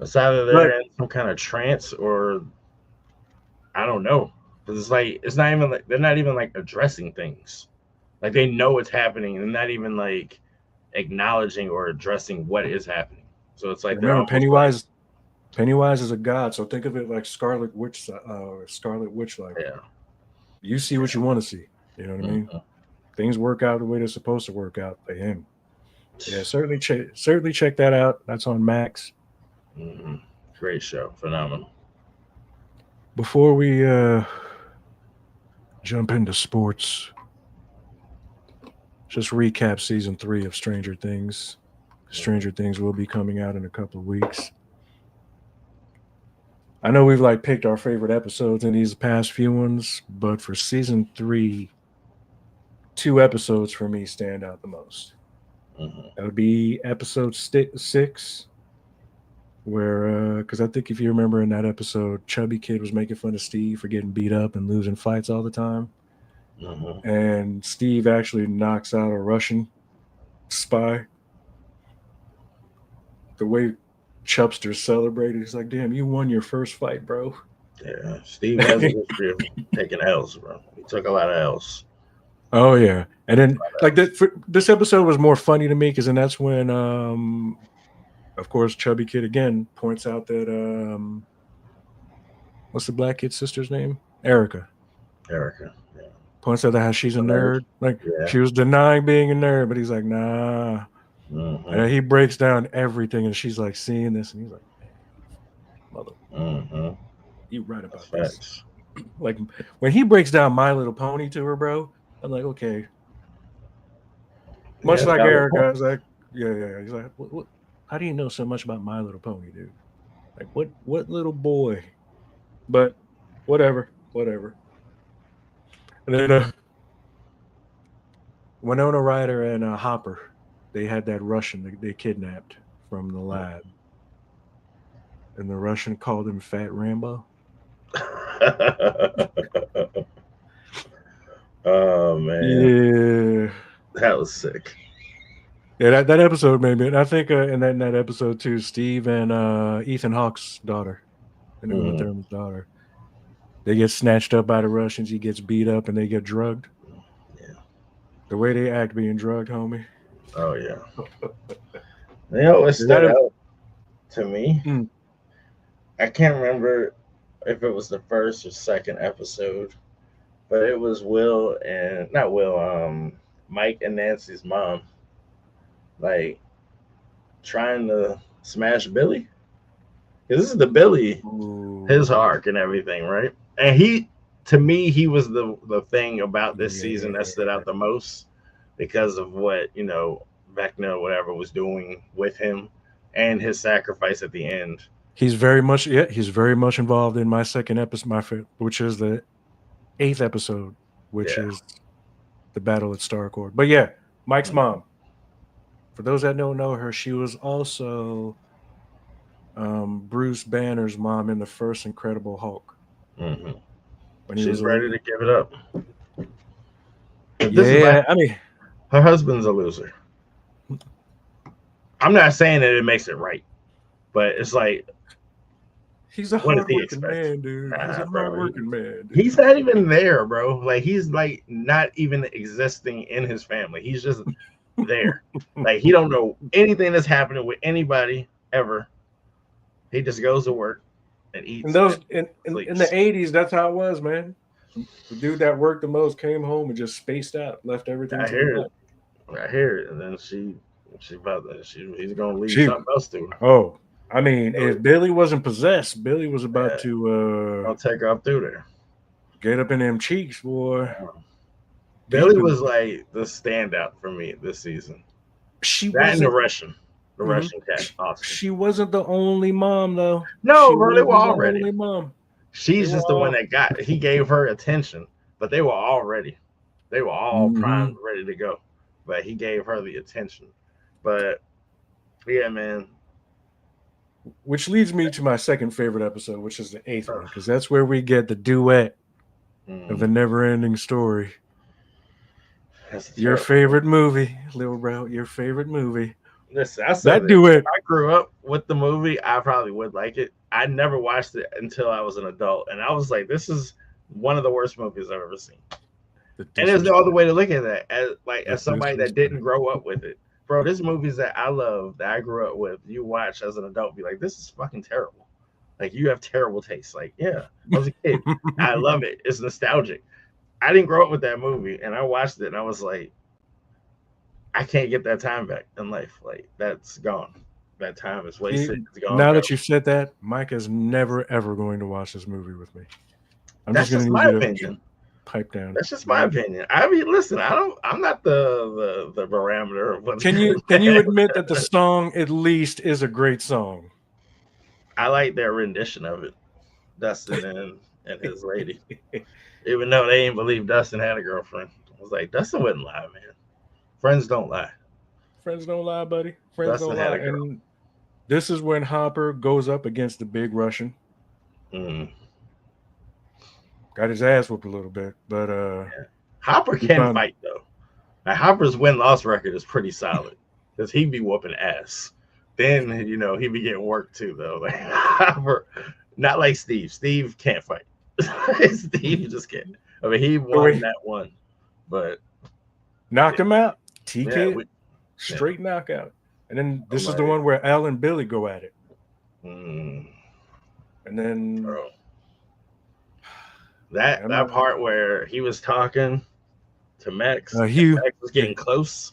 It's either But they're in some kind of trance or I don't know. Because it's like it's not even like they're not even like addressing things. Like they know it's happening and not even like acknowledging or addressing what is happening. So it's like they're remember, almost like Pennywise is a god. So think of it like Scarlet Witch. Like yeah, you see what you want to see. You know what I mean? mhm, Things work out the way they're supposed to work out for him. Yeah, certainly check that out. That's on Max. mhm. Great show, phenomenal. Before we jump into sports, just recap season 3 of Stranger Things. Stranger Things will be coming out in a couple of weeks. I know we've like picked our favorite episodes in these past few ones, but for season 3, 2 episodes for me stand out the most. Hmm. That would be episode 6, where because I think if you remember in that episode, Chubby Kid was making fun of Steve for getting beat up and losing fights all the time, Hmm. and Steve actually knocks out a Russian spy. The way Chubster celebrated, he's like, "Damn, you won your first fight, bro." Yeah, Steve has a history of taking L's, bro. He took a lot of L's. Oh yeah, and then A lot of like L's. this episode was more funny to me because then that's when, of course, Chubby Kid again points out that what's the black kid's sister's name? Erica. Erica. Yeah. Points out that how she's a A nerd. nerd. Like Yeah. she was denying being a nerd, but he's like, nah. And Hmm. then he breaks down everything, and she's like seeing this, and he's like, man, mother, Hmm. you right That's about this. facts. Like when he breaks down My Little Pony to her, bro, I'm like, okay. Much Yeah, like valid Erica, I was points. like, yeah. He's like, what? How do you know so much about My Little Pony, dude? Like, what little boy? But whatever. And then Winona Ryder and Hopper, they had that Russian they kidnapped from the lab, and the Russian called him Fat Rambo. Oh man, Yeah, that was sick. yeah. That episode made me. And I think in that episode too, Steve and Ethan Hawke's daughter, and Uma Mhm. Thurman's daughter, they get snatched up by the Russians. He gets beat up, and they get drugged. Yeah. The way they act being drugged, homie. Oh yeah. You know what stood That, out to me? mm, I can't remember if it was the first or second episode, but it was Will and not Will, Mike and Nancy's mom, like trying to smash Billy. 'Cause this is the Billy, his ooh, arc and everything, right? And he, to me, he was the thing about this season that stood yeah. out the most because of what you know. Vecna, whatever, was doing with him, and his sacrifice at the end. He's very much involved in my second episode, which is the 8th episode, which Yeah. is the battle at Starcourt. But yeah, Mike's mom. For those that don't know her, she was also Bruce Banner's mom in the first Incredible Hulk. Mm-hmm. When he She's was ready to give it up. This is yeah, I mean, her husband's a loser. I'm not saying that it makes it right, but it's like, he's a what does he hardworking expect? man, dude. He's a Bro, hardworking man. Dude. He's not even there, bro. Like, he's like not even existing in his family. He's just there. Like, he don't know anything that's happening with anybody ever. He just goes to work and eats. And those and in the 80s, that's how it was, man. The dude that worked the most came home and just spaced out, left everything to the left. I hear it, and then he's gonna leave something else to her. Oh, I mean, if Billy wasn't possessed, Billy was about to I'll take her up through there. Get up in them cheeks, boy. Billy was like the standout for me this season. She was the Russian cat. Awesome. She wasn't the only mom though. No, bro, they were already. Only mom. She's just the one that he gave her attention, but they were all ready. They were all primed, ready to go. But he gave her the attention. But yeah, man. Which leads me to my second favorite episode, which is the 8th one, because that's where we get the duet of the never-ending story. Your favorite movie, Lil Bro, your favorite movie. Listen, I said that duet. If I grew up with the movie, I probably would like it. I never watched it until I was an adult, and I was like, this is one of the worst movies I've ever seen. And there's no other way to look at that as somebody that didn't grow up with it. Bro, there's movies that I love that I grew up with. You watch as an adult, be like, this is fucking terrible. Like, you have terrible taste. Like, yeah, I was a kid. I love it. It's nostalgic. I didn't grow up with that movie, and I watched it, and I was like, I can't get that time back in life. Like, that's gone. That time is wasted. It's gone. Now that you've said that, Mike is never ever going to watch this movie with me. That's just my opinion. Pipe down. That's just my opinion. I mean, listen, I'm not the barometer of what. Can you admit that the song at least is a great song? I like their rendition of it, Dustin and his lady. Even though they didn't believe Dustin had a girlfriend, I was like, Dustin wouldn't lie, man. Friends don't lie. Friends don't lie, buddy. Friends don't lie. And this is when Hopper goes up against the big Russian. Got his ass whooped a little bit, but Hopper can fight though. Now, Hopper's win-loss record is pretty solid because he be whooping ass. Then he be getting worked too though. Like Hopper, not like Steve. Steve can't fight. Steve just can't. I mean, he won that one, but knocked him out. TK, straight knockout. And then this is the one where Al and Billy go at it. And then that part where he was talking to Max, Hugh Max was getting close.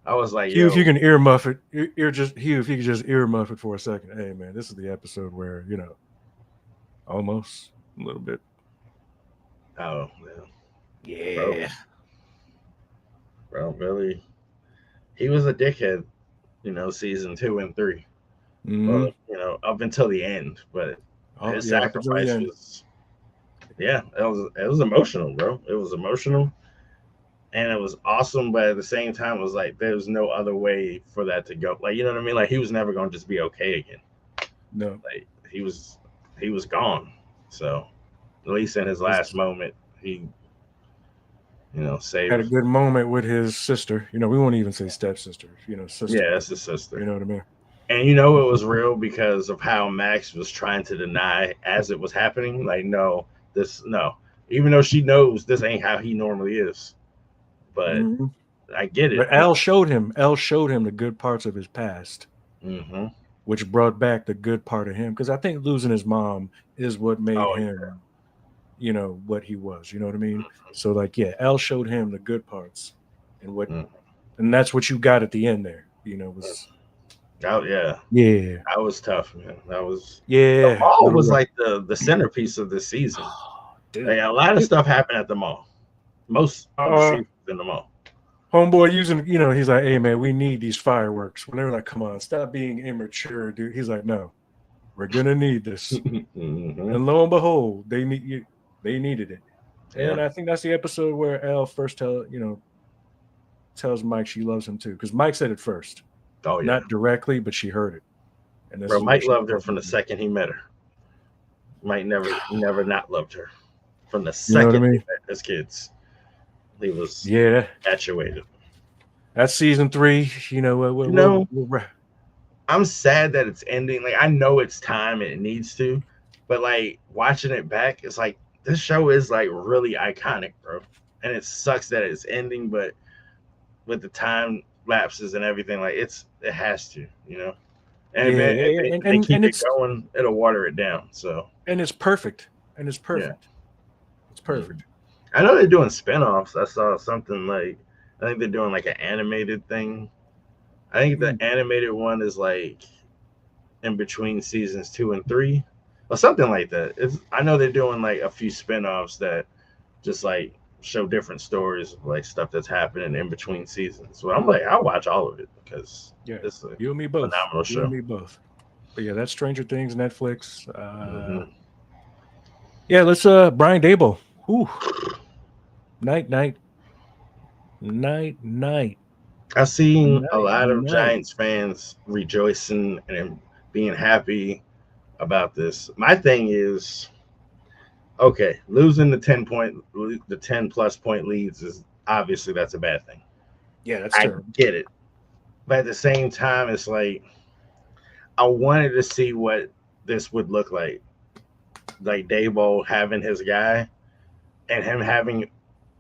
I was like, Hugh, if you can earmuff it, if you could just earmuff it for a second. Hey man, this is the episode where, almost a little bit. Oh yeah. Bro, Billy, he was a dickhead, season 2 and 3. Well, up until the end, but his sacrifice was, it was emotional, bro. It was emotional, and it was awesome. But at the same time, it was like there was no other way for that to go. Like, you know what I mean? Like, he was never going to just be okay again. No, like he was gone. So at least in his last moment, he saved. Had a good moment with his sister. We won't even say stepsister. Sister. Yeah, that's his sister. You know what I mean? And it was real because of how Max was trying to deny as it was happening. Like, no. Even though she knows this ain't how he normally is. But I get it. But Al showed him the good parts of his past, which brought back the good part of him. Because I think losing his mom is what made him, what he was. You know what I mean? So, Al showed him the good parts, and and that's what you got at the end there. Was. Oh yeah. That was tough, man. That was the mall was like the centerpiece of this season. Like, a lot of stuff happened at the mall. Most of the seasons in the mall. Homeboy using, he's like, hey man, we need these fireworks. When they're like, come on, stop being immature, dude. He's like, no, we're gonna need this. Mm-hmm. And lo and behold, they needed it. And Yeah. I think that's the episode where Elle first tells Mike she loves him too. Because Mike said it first. Oh yeah. Not directly, but she heard it. And this Bro, is where Mike she loved her told from him. the second he met her. Mike never not loved her. From the You know what I second they mean? met as kids, he was Yeah. infatuated. That's season 3. You know, I'm sad that it's ending. Like I know it's time and it needs to, but like watching it back, it's like this show is like really iconic, bro. And it sucks that it's ending, but with the time lapses and everything, like it has to, And yeah, if they and keep it going, it'll water it down. So it's perfect. And it's perfect. Yeah. It's perfect. I know they're doing spinoffs. I saw something like I think they're doing like an animated thing. I think the animated one is like in between seasons 2 and 3 or something like that. I know they're doing like a few spinoffs that just like show different stories of like stuff that's happening in between seasons. So I'm like, I'll watch all of it because it's a You and me both. phenomenal show. You and me both. But yeah, that's Stranger Things, Netflix. Yeah, let's Brian Dable. Whew. Night. I've seen a lot of Giants fans rejoicing and being happy about this. My thing is, okay, losing the 10 plus point leads is obviously that's a bad thing. Yeah, that's I terrible. get it. But at the same time, it's like I wanted to see what this would look like. Like Dayball having his guy and him having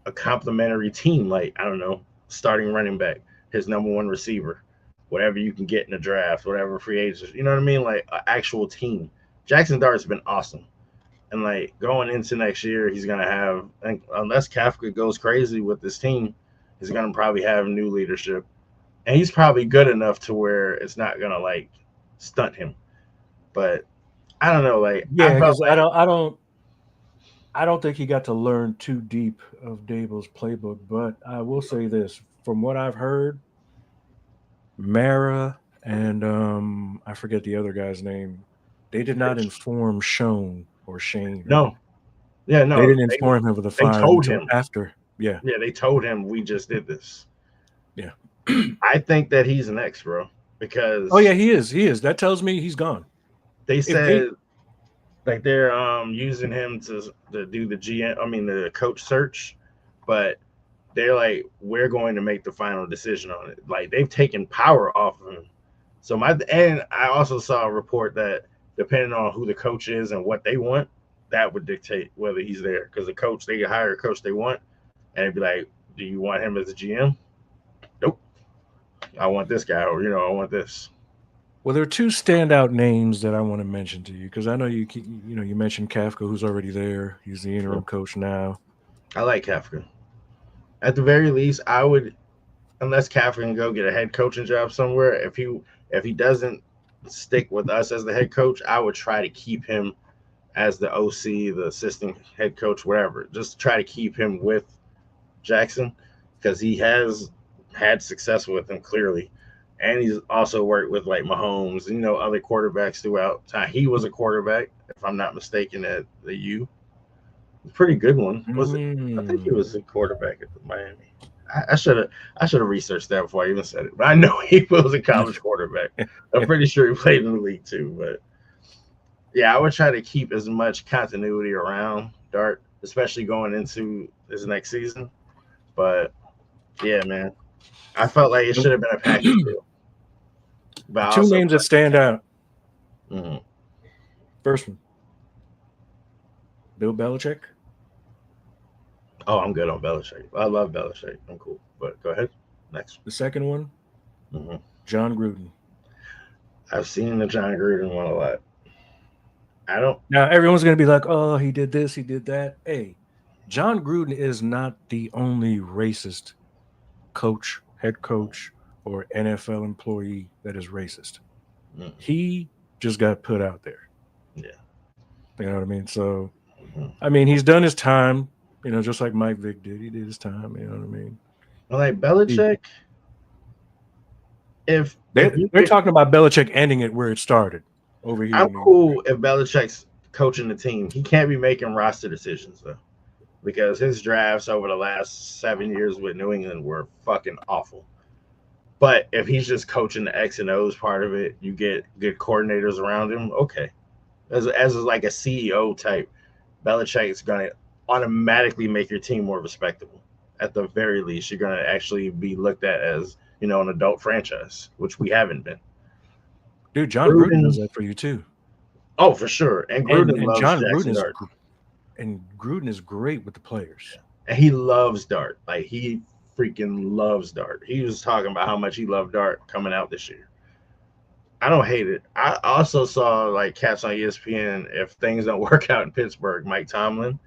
a complimentary team, like I don't know, starting running back, his number one receiver, whatever you can get in the draft, whatever free agents, you know what I mean? Like an actual team. Jackson Dart's been awesome. And like going into next year, he's gonna have, unless Kafka goes crazy with this team, he's gonna probably have new leadership, and he's probably good enough to where it's not gonna like stunt him. But I don't know, like yeah, because I don't think he got to learn too deep of Dable's playbook. But I will say this: from what I've heard, Mara and I forget the other guy's name. They did not inform Shane or Shane. No, yeah, no, they didn't inform him of the they fire told until him after. Yeah, they told him we just did this. Yeah. I think that he's next, bro, because oh yeah, he is. That tells me he's gone. they said like they're using him to do the the coach search, but they're like, we're going to make the final decision on it. Like they've taken power off of him. So and I also saw a report that depending on who the coach is and what they want, that would dictate whether he's there. Because the coach, they hire a coach they want, and it'd be like, do you want him as a GM? Nope. I want this guy, or I want this. Well, there are two standout names that I want to mention to you because I know you mentioned Kafka, who's already there. He's the interim coach now. I like Kafka. At the very least, I would, unless Kafka can go get a head coaching job somewhere. If he doesn't stick with us as the head coach, I would try to keep him as the OC, the assistant head coach, wherever. Just try to keep him with Jackson because he has had success with him clearly. And he's also worked with like Mahomes, other quarterbacks throughout time. He was a quarterback, if I'm not mistaken, at the U. A pretty good one. Was it? I think he was a quarterback at the Miami. I should have researched that before I even said it. But I know he was a college quarterback. I'm pretty sure he played in the league too. But yeah, I would try to keep as much continuity around Dart, especially going into this next season. But yeah, man, I felt like it should have been a package deal. But two names that stand out. Mm-hmm. First one, Bill Belichick. Oh, I'm good on Belichick. I love Belichick. I'm cool. But go ahead. Next. The second one, John Gruden. I've seen the John Gruden one a lot. I don't. Now everyone's going to be like, "Oh, he did this, he did that." Hey, John Gruden is not the only racist coach, head coach, or NFL employee that is racist. He just got put out there. Yeah. You know what I mean? So, I mean, he's done his time, just like Mike Vick did. He did his time, you know what I mean? Like Belichick, if They're you they're talking about Belichick ending it where it started over here I'm in New York. cool if Belichick's coaching the team. He can't be making roster decisions though, because his drafts over the last 7 years with New England were fucking awful. But if he's just coaching the X and O's part of it, you get good coordinators around him. Okay, as like a CEO type, Belichick's gonna automatically make your team more respectable. At the very least, you're gonna actually be looked at as an adult franchise, which we haven't been. Dude, John Gruden Gruden, does that for you too. oh for sure, and And Gruden and loves John Gruden Jackson is Dart, and Gruden is great with the players. and he loves Dart. Like he freaking loves Dart. He was talking about how much he loved Dart coming out this year. I don't hate it. I also saw like cats on ESPN. If things don't work out in Pittsburgh, Mike Tomlin.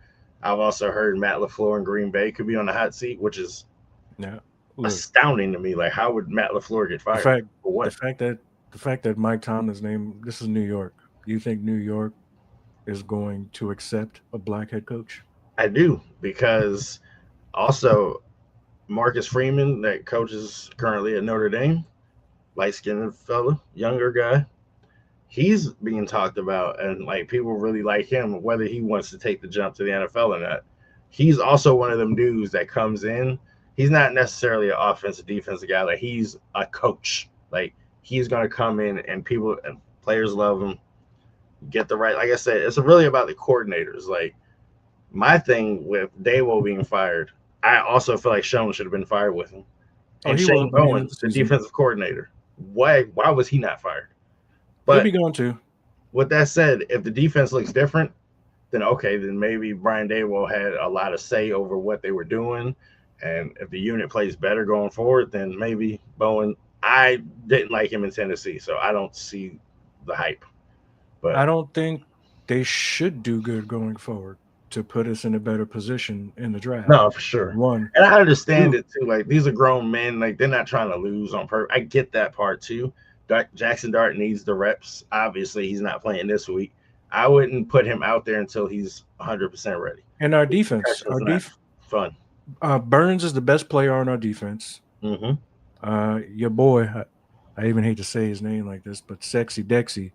I've also heard Matt LaFleur in Green Bay could be on the hot seat, which is Now, look, astounding to me. Like, how would Matt LaFleur get the fired fact for the what? fact that the fact that Mike Tomlin's name, this is New York. Do you think New York is going to accept a black head coach? I do because also Marcus Freeman, that coaches currently at Notre Dame, light skinned fella, younger guy. He's being talked about, and like people really like him, whether he wants to take the jump to the NFL or not. He's also one of them dudes that comes in. He's not necessarily an offensive defensive guy. Like he's a coach. Like he's gonna come in and people and players love him. Get the right. Like I said, it's really about the coordinators. Like my thing with Daywell being fired, I also feel like Schoen should have been fired with him. Oh, And he will Shane at the end of Bowen, the the season. defensive coordinator. Why was he not fired? He'll But be going to. with that said, if the defense looks different, then okay, then maybe Brian Daywell had a lot of say over what they were doing. And if the unit plays better going forward, then maybe Bowen. I didn't like him in Tennessee, so I don't see the hype. I But don't think they should do good going forward to put us in a better position in the draft. no, for sure. One, And I understand two. it too. Like these are grown men. Like they're not trying to lose on purpose. I get that part too. Jackson Dart needs the reps. Obviously, he's not playing this week. I wouldn't put him out there until he's 100% ready. And our defense, Concussion's not fun. Burns is the best player on our defense. Mm-hmm. Your boy, I even hate to say his name like this, but Sexy Dexy.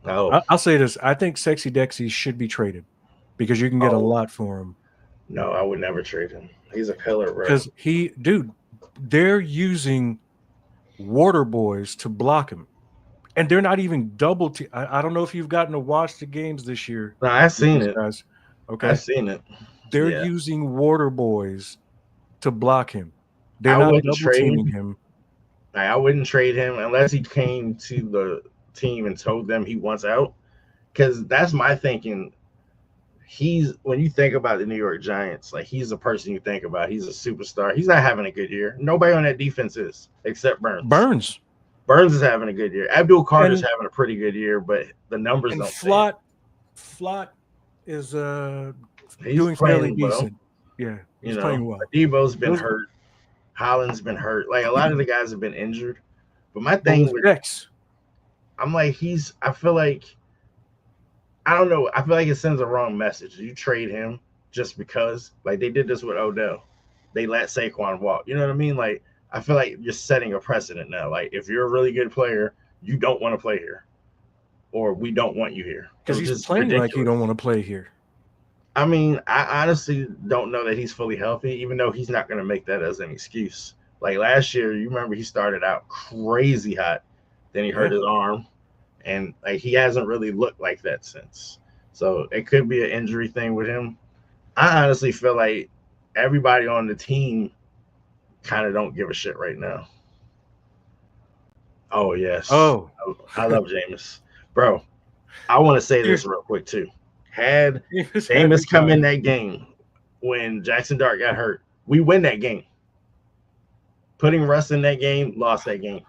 Oh, I'll say this: I think Sexy Dexy should be traded because you can get a Oh. lot for him. no, I would never trade him. He's a pillar, bro. Because they're using water boys to block him, and they're not even double team. I don't know if you've gotten to watch the games this year. No, I've with seen these it. guys. Okay, I've seen it. they're Yeah. using water boys to block him. They're I not wouldn't double trade teaming him. him. I wouldn't trade him unless he came to the team and told them he wants out. Because that's my thinking. He's when you think about the New York Giants, like he's the person you think about. He's a superstar. He's not having a good year. Nobody on that defense is except Burns. Burns is having a good year. Abdul Carter's And- having a pretty good year, but the numbers And don't say it. Flott is He's doing playing fairly well. decent. Yeah, he's playing well. Debo's been Those- hurt. Holland's been hurt. Like a lot of the guys have been injured. But my But thing with with Dex, I'm like I feel like I don't know. I feel like it sends a wrong message. You trade him just because, like they did this with Odell. They let Saquon walk. You know what I mean? Like I feel like you're setting a precedent now. Like if you're a really good player, you don't want to play here, or we don't want you here because It's he's just playing like he ridiculous. don't want to play here. I mean, I honestly don't know that he's fully healthy, even though he's not going to make that as an excuse. Like last year, you remember he started out crazy hot, then he hurt Yeah. his arm, and like he hasn't really looked like that since. So it could be an injury thing with him. I honestly feel like everybody on the team kind of don't give a shit right now. Oh yes. Oh, I love Jameis, bro. I want to say this real quick too. Had Jameis come in that game when Jackson Dart got hurt, we win that game. Putting Russ in that game, lost that game.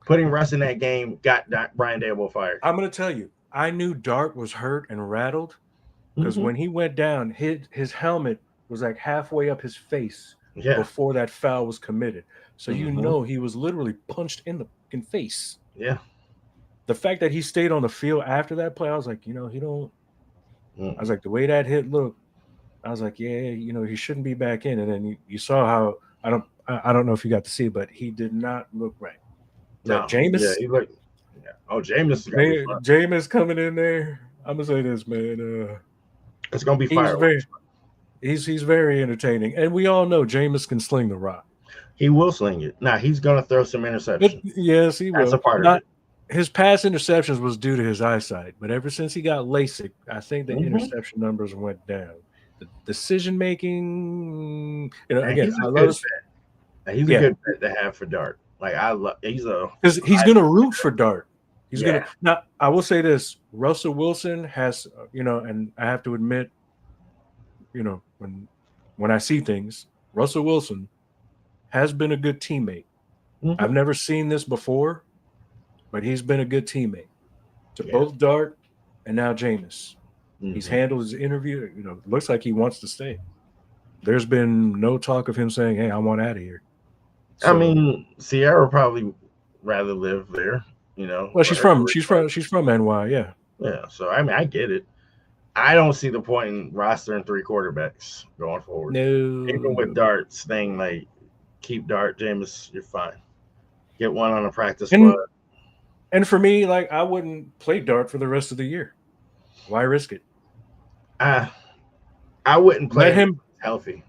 Putting Russ in that game, got Brian Daboll fired. I'm gonna tell you, I knew Dart was hurt and rattled because when he went down, his helmet was like halfway up his face before that foul was committed. So you know he was literally punched in the fucking face. Yeah. The fact that he stayed on the field after that play, I was like, he don't. I was like, the way that hit looked, I was like, yeah, he shouldn't be back in. And then you saw I don't know if you got to see, but he did not look right. Like No, yeah, Jameis, he look. Yeah. Oh, Jameis is gonna be fun. Jameis coming in there. I'm gonna say this, man. It's gonna be He's fireworks. he's very entertaining, and we all know Jameis can sling the rock. He will sling it. Now he's gonna throw some But interceptions. yes, he That's a will. part of Not it. his past interceptions was due to his eyesight, but ever since he got LASIK, I think the Hmm. interception numbers went down. The decision making, And again, he's a I love good his, bet. He's a yeah, good bet to have for Dart. Like I love. He's a. because he's I, going to root for Dart. He's going to yeah. now. I will say this: Russell Wilson has, and I have to admit, when I see things, Russell Wilson has been a good teammate. I've Hmm. never seen this before, but he's been a good teammate to Yeah. both Dart and now Jameis. He's Hmm. handled his interview. Looks like he wants to stay. There's been no talk of him saying, "Hey, I want out of here." I So, mean, Sierra probably rather live there. You know, well, for she's her from career. she's from NY. Yeah, Yeah. So I mean, I get it. I don't see the point in rostering three quarterbacks going forward. Even with no, Dart's thing, like keep Dart, Jameis, you're fine. Get one on a practice squad. and and for me, like I wouldn't play Dart for the rest of the year. Why risk it? I I wouldn't play Let him if him he's healthy.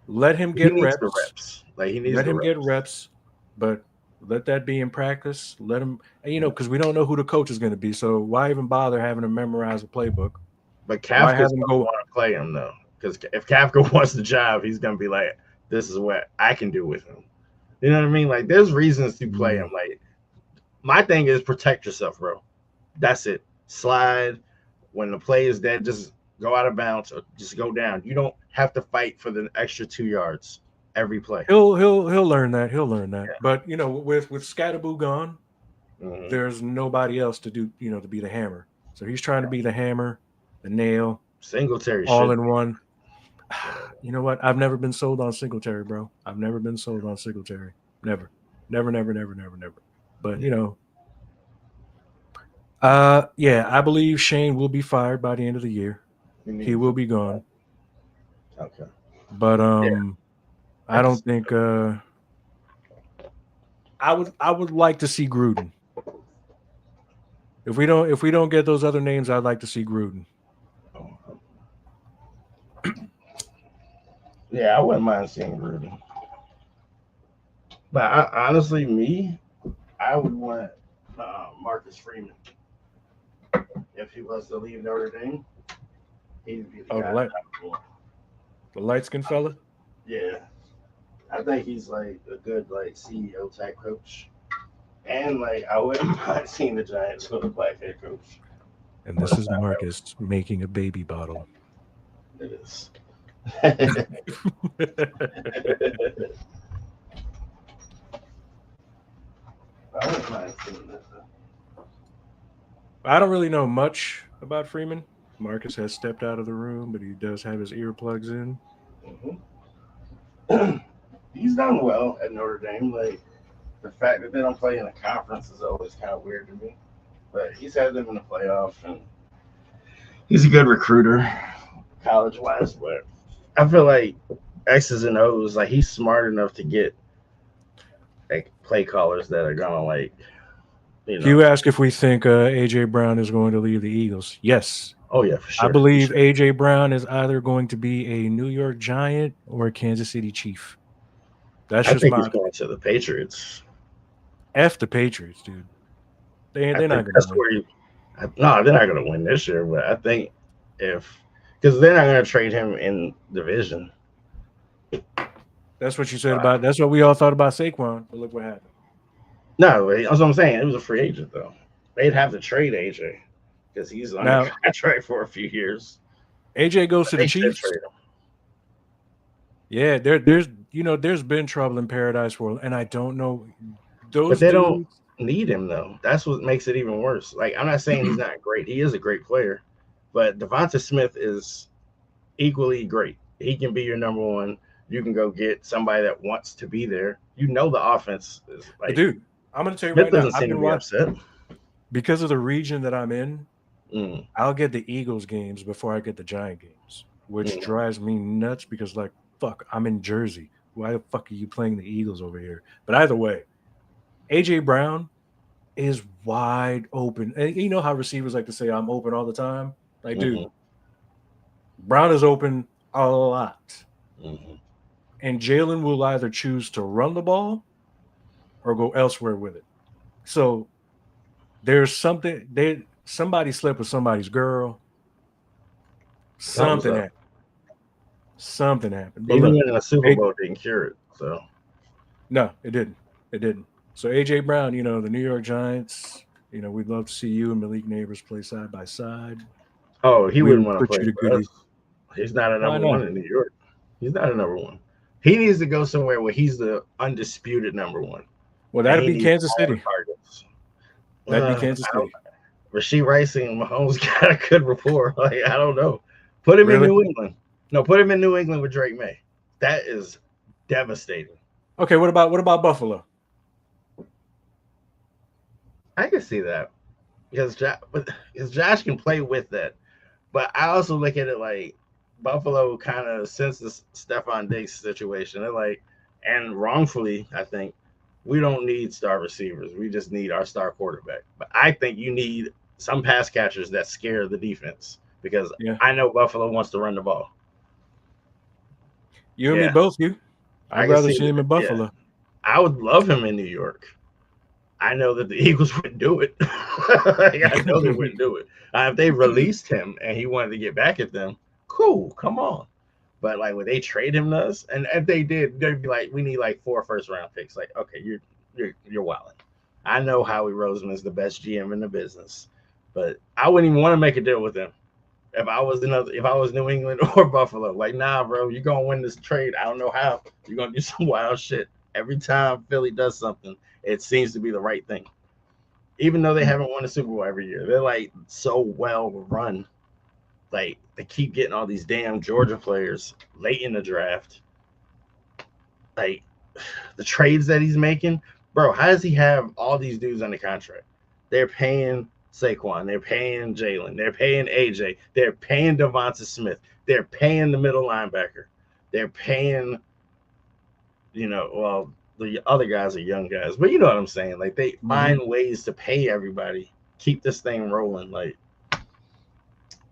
let him He get needs the reps. reps. Like he needs Let the him get reps. reps, but let that be in practice. Let him, because we don't know who the coach is going to be. So why even bother having to memorize a playbook? But Why have Kafka's him gonna go? want to play him though, because if Kafka wants the job, he's gonna be like, "This is what I can do with him." You know what I mean? Like, there's reasons to play him. Mm, Like, my thing is protect yourself, bro. That's it. Slide when the play is dead. Just go out of bounds or just go down. You don't have to fight for the extra 2 yards every play. he'll learn that. He'll learn that. But with Scatterboo gone, Yeah. Hmm. there's nobody else to do. To be the hammer. So he's trying to be the hammer, the nail, Singletary all should in be. one. Whatever. You know what? I've never been sold on Singletary, bro. I've never been sold on Singletary. Never, never, never, never, never, never. But yeah, I believe Shane will be fired by the end of the year. You He need will to. be gone. Okay. But Yeah, I I can don't see. think I would like to see Gruden. If we don't get those other names, I'd like to see Gruden. Yeah, I wouldn't mind seeing Rudy. But honestly, I would want Marcus Freeman if he was to leave Notre Dame. He'd be the Oh, the guy. light the light skinned fella. Yeah, I think he's like a good like CEO type coach, and like I wouldn't mind seeing the Giants with a black head coach. And this is Marcus making a baby bottle. It is. I wouldn't mind seeing that. I don't really know much about Freeman. Marcus has stepped out of the room, but he does have his earplugs in. Mhm. He's done well at Notre Dame. Like the fact that they don't play in a conference is always kind of weird to me. But he's had them in the playoffs, and he's a good recruiter, college wise. But I feel like X's and O's, like he's smart enough to get like play callers that are gonna like, you Hugh know. asked if we think AJ Brown is going to leave the Eagles. Yes, Oh yeah, for I sure. He believe should. AJ Brown is either going to be a New York Giant or a Kansas City Chief. That's I just think he's my going to the Patriots. F the Patriots, dude. I They're think not going to that's win. where he. No, they're not gonna win this year. But I think if because they're not gonna trade him in division. That's what you said about. That's what we all thought about Saquon. But look what happened. No, that's what I'm saying. It was a free agent though. They'd have to trade AJ because he's under Now contract for a few years. AJ goes But to the they should Chiefs. trade him. Yeah, there's been trouble in paradise for, and I don't know But those they don't dudes. need him though. That's what makes it even worse. Like I'm not saying he's not great. He is a great player, but Devonta Smith is equally great. He can be your number one. You can go get somebody that wants to be there. You know the offense is But like dude, I'm gonna tell you Smith right now. doesn't I've seem to been be watching upset. because of the region that I'm in. Mm, I'll get the Eagles games before I get the Giant games, which mm. drives me nuts because, like, fuck, I'm in Jersey. why the fuck are you playing the Eagles over here? But either way, AJ Brown is wide open. And you know how receivers like to say, I'm open all the time? Like, dude, Mm-hmm. Brown is open a lot. Mm-hmm. And Jalen will either choose to run the ball or go elsewhere with it. So there's something somebody slept with somebody's girl. Something's Something up. happened. Something happened. But Even look, winning a Super Bowl didn't cure it. So no, it didn't. It didn't. So AJ Brown, the New York Giants, we'd love to see you and Malik Neighbors play side by side. he We wouldn't would want to put play you to for good us. use. He's not a Why number not? one in New York. He's not a number one. He needs to go somewhere where he's the undisputed number one. Well, And that'd he be needs Kansas all the City. targets. That'd be Kansas I don't, City. Rasheed Rice and Mahomes got a good rapport. Like, I don't know. Put him in Really? New England. No, put him in New England with Drake May. That is devastating. Okay, what about Buffalo? I can see that because Josh can play with that. But I also look at it like Buffalo kind of since the Stephon Diggs situation, they're like, and wrongfully, I think we don't need star receivers. We just need our star quarterback. But I think you need some pass catchers that scare the defense because Yeah. I know Buffalo wants to run the ball. You and me Yeah, both, you. I I'd can rather see see him that. in Yeah, Buffalo. I would love him in New York. I know that the Eagles wouldn't do it. Like, I know they wouldn't do it. If they released him and he wanted to get back at them, cool, come on. But like, would they trade him to us? And if they did, they'd be like, we need like 4 first-round picks. Like, okay, you're wilding. I know Howie Roseman is the best GM in the business, but I wouldn't even want to make a deal with him if I was New England or Buffalo. Like, nah, bro, you're gonna win this trade. I don't know how. You're gonna do some wild shit. Every time Philly does something, it seems to be the right thing. Even though they haven't won a Super Bowl every year, they're like so well run. Like, they keep getting all these damn Georgia players late in the draft. Like, the trades that he's making, bro. How does he have all these dudes under contract? They're paying Saquon, they're paying Jalen, they're paying AJ, they're paying Devonta Smith, they're paying the middle linebacker, they're paying, well, the other guys are young guys, but you know what I'm saying. Like, they Mhm. find ways to pay everybody, keep this thing rolling. Like,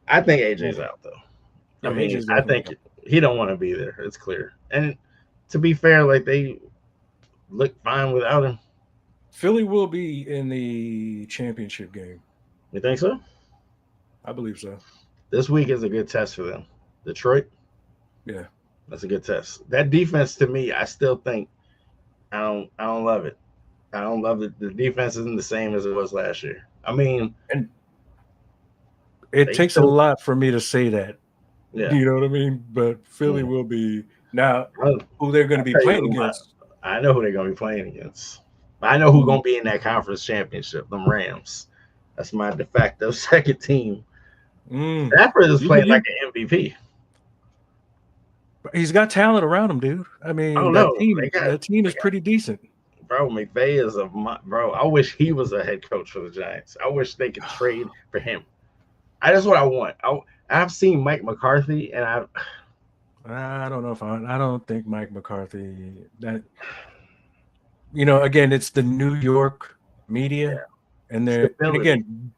I think AJ's out though. I Yeah, mean, AJ's I definitely think out. he don't want to be there. It's clear. And to be fair, like, they look fine without him. Philly will be in the championship game. You think so? I believe so. This week is a good test for them. Detroit, Yeah. that's a good test. That defense, to me, I still think I don't love it. I don't love it. The defense isn't the same as it was last year. I mean, And it they takes a still, lot for me to say that. yeah. You know what I mean? But Philly Mm. will be now I'll, who they're going to I'll be tell you playing who against. I know who they're gonna be playing against. I know who's Who? gonna be in that conference championship. Them Rams. That's my de facto second team. Mm. Stafford is You, playing like you, an MVP. he's got talent around him, dude. I I mean, don't that know. team, that team is They got pretty decent. bro. McVay is bro. I wish he was a head coach for the Giants. I wish they could trade for him. That's what I want. I've seen Mike McCarthy, and I don't know if I don't think Mike McCarthy that again, it's the New York media, and stability. again,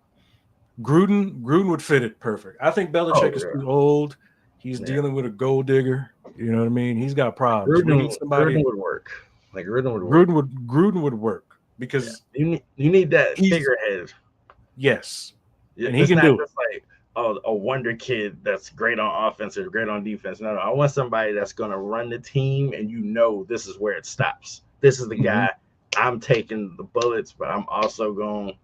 Gruden would fit it perfect. I think Oh Belichick is yeah, too old. He's yeah. dealing with a gold digger. You know what I mean? He's got problems. We need Gruden somebody. would work. Like, Gruden would work. Gruden would work Yeah, because you need that he's figurehead. yes, and he It's can not do it. just like, oh, a wonder kid that's great on offense or great on defense. No, I want somebody that's gonna run the team, and this is where it stops. This is the Mhm. guy. I'm taking the bullets, but I'm also going to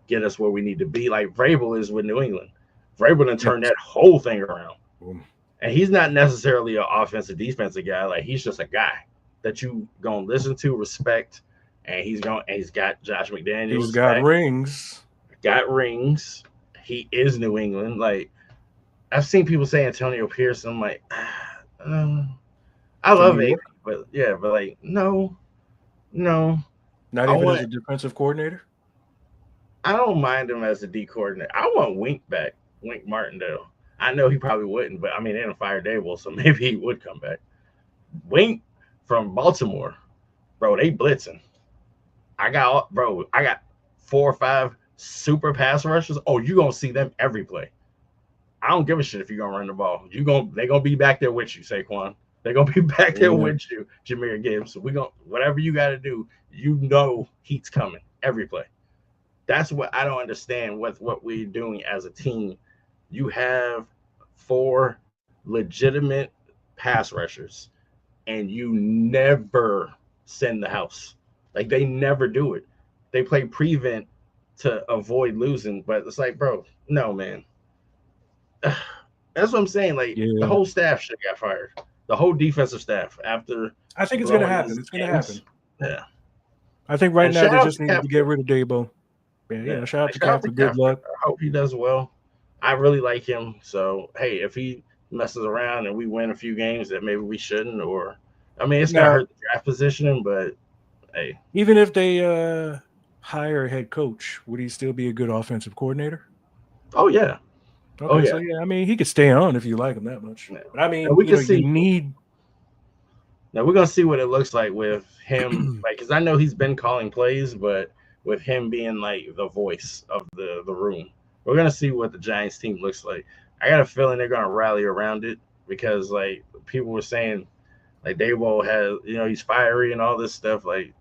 get us where we need to be. Like Vrabel is with New England. Vrabel done Yes. turned that whole thing around. Boom. And he's not necessarily an offensive defensive guy. Like, he's just a guy that you gonna listen to, respect, and he's got Josh He's McDaniels got back, rings. got rings. He is New England. Like, I've seen people say Antonio Pierce. I'm like, I For New love AP, York. but yeah, but like, no. Not I even as want a defensive coordinator. I don't mind him as a D coordinator. I want Wink back, Wink Martindale. I know he probably wouldn't, but I mean, they didn't fire Dable, so maybe he would come back. Wink, from Baltimore, bro. They blitzing. I got 4 or 5 super pass rushers. Oh, you gonna see them every play. I don't give a shit if you're gonna run the ball. They gonna be back there with you, Saquon. They're gonna be back there Yeah. with you, Jameer Gibbs. So we gonna whatever you gotta do, you know heat's coming every play. That's what I don't understand with what we're doing as a team. You have 4 legitimate pass rushers, and you never send the house. Like they never do it. They play prevent to avoid losing, but it's like, bro, no, man. That's what I'm saying. Like the Yeah. whole staff should have got fired. The whole defensive staff after I think it's gonna blowing happen. these It's gonna games. happen. Yeah. I think right And now shout they out just to needed to get Cap. rid of Dabo. Yeah, Yeah. shout out And to shout Cap out for to good Cap. luck. I hope he does well. I really like him. So hey, if he messes around and we win a few games that maybe we shouldn't, or I mean, it's gonna Now, hurt the draft positioning, but hey, even if they hire a head coach, would he still be a good offensive coordinator? oh yeah, oh Okay, so yeah. yeah, I mean, he could stay on if you like him that much. Yeah. But I And mean, we can you see need. now we're gonna see what it looks like with him, like because I know he's been calling plays, but with him being like the voice of the room, we're gonna see what the Giants team looks like. I got a feeling they're gonna rally around it because like people were saying, like Dayball has, he's fiery and all this stuff. Like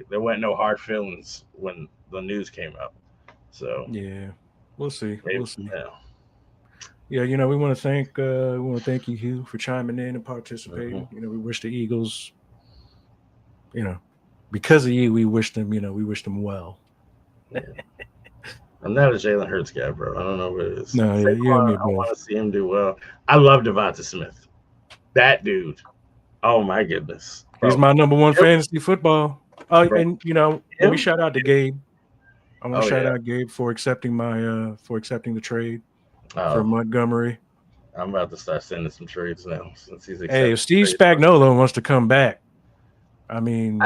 there wasn't no hard feelings when the news came out. So Yeah, we'll see. We'll see. yeah. Yeah, we want to thank you, Hugh, for chiming in and Mhm. participating. We wish the Eagles, you know, because of you, we wish them well. Yeah. I'm not a Jalen Hurts guy, bro. I don't know what it is. No, yeah, you and Saquon, me I want both. to see him do well. I love Devonta Smith. That dude. Oh my goodness, He's bro. my number one Him, fantasy football. Oh, bro. and let me Him. shout out to Gabe. I want to Oh shout yeah. out Gabe for accepting the trade for Oh, Montgomery. I'm about to start sending some trades now since he's Hey, if accepted Steve trades. Spagnuolo wants to come back, I I mean,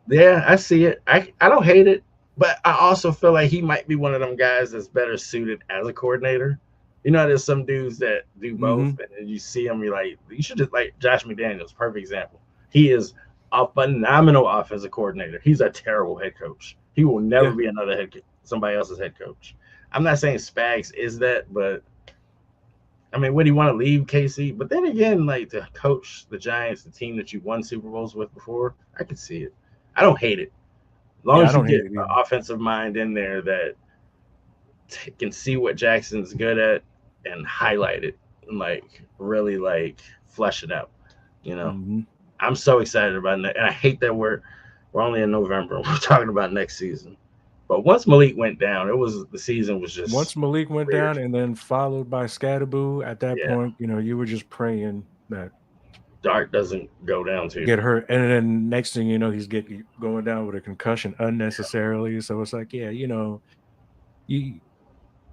yeah, I see it. I don't hate it, but I also feel like he might be one of them guys that's better suited as a coordinator. There's some dudes that do both, hmm and you see them, you're like, you should just like Josh McDaniels, perfect example. He is a phenomenal offensive coordinator. He's a terrible head coach. He will never yeah, be somebody else's head coach. I'm not saying Spags is that, but I mean, would he want to leave KC? But then again, like to coach the Giants, the team that you won Super Bowls with before, I could see it. I don't hate it. As long yeah, I as you don't get hate it an either. offensive mind in there that can see what Jackson's good at and highlight it and like really like flesh it out. You know, hmm I'm so excited about it, and I hate that we're only in November. We're talking about next season. But once Malik went down, the season was Once just Malik went weird. down and then followed by Scatterboo, at that Yeah, point, you were just praying that Dart doesn't go down too. get hurt, and then next thing you know, he's going down with a concussion unnecessarily. So it's like, yeah, you,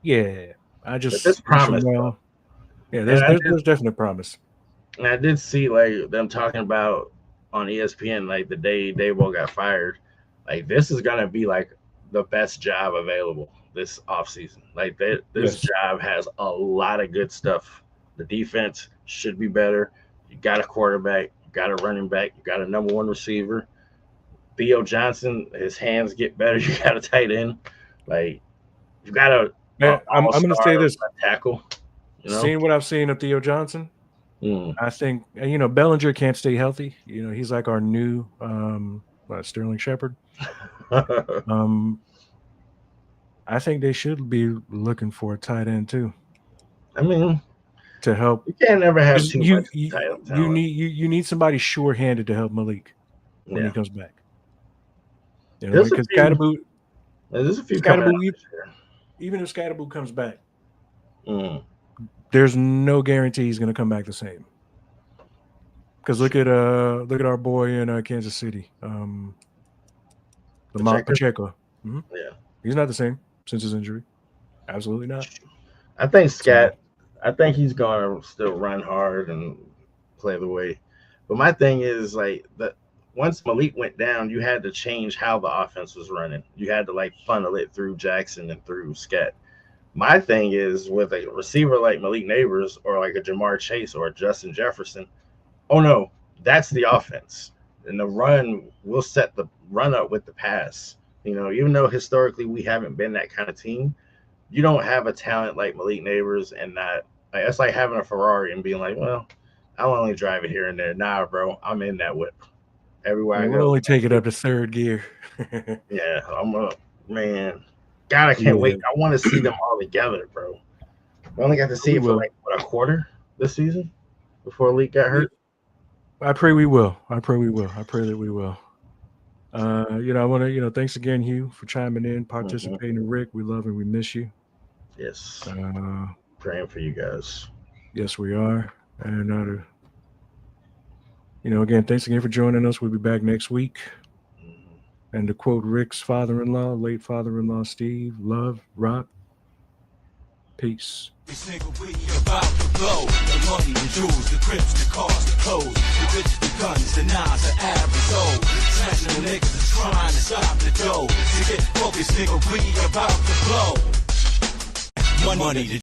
yeah, I But this just wish him promise though, well. Yeah, and there's definite promise. I did see like them talking about on ESPN like the day Dayball got fired. Like this is gonna be like the best job available this offseason. Like this Yes. job has a lot of good stuff. The defense should be better. You got a quarterback, you got a running back, you got a number one receiver. Theo Johnson, his hands get better. You got a tight end. Like you got a Man, I'm all going to star say this. tackle. You know. Seeing what I've seen of Theo Johnson, Mm. I think Bellinger can't stay healthy. He's like our new Sterling Shepard. Um, I think they should be looking for a tight end too I mean, to help. you can't never have 'Cause too You much you, title you talent. need you need somebody sure-handed to help Malik when he Yeah, comes back. there's a Because few. There's a few coming out Scatterboo, this year. even if Scatterboo comes back, Mm. there's no guarantee he's going to come back the same. Because look at our boy in Kansas City, Lamont Pacheco. Mhm. Yeah, He's not the same since his injury. Absolutely not. I think So Scat. I think he's gonna still run hard and play the way. But my thing is like that. Once Malik went down, you had to change how the offense was running. You had to like funnel it through Jackson and through Scat. My thing is with a receiver like Malik Neighbors or like a Jamar Chase or a Justin Jefferson. Oh no, that's the offense. and the run will set the run up with the pass. You know, even though historically we haven't been that kind of team, you don't have a talent like Malik Neighbors and that. Like, that's like having a Ferrari and being like, well, I'll only drive it here and there. Nah, bro, I'm in that whip everywhere I We'll go. only take it up to third gear. Yeah, I'm a man. God, I can't wait. I want to see them all together, bro. We only got to see it for like what, a quarter this season before Leak got hurt. I pray we will. I pray we will. I pray that we will. You know, I want to, you know, thanks again, Hugh, for chiming in, participating. Rick, we love and we miss you. Yes. Praying for you guys. Yes, we are. And you know, again, thanks again for joining us. We'll be back next week. And to quote Rick's father-in-law, late father-in-law Steve, love, rock, peace. Every single week about to blow. The money, the jewels, the crips, the cars, the clothes, the bitches, the guns, the nines, the average old. Smashing the niggas and trying to stop the dough. To get focused, nigga, we about to blow. Money, the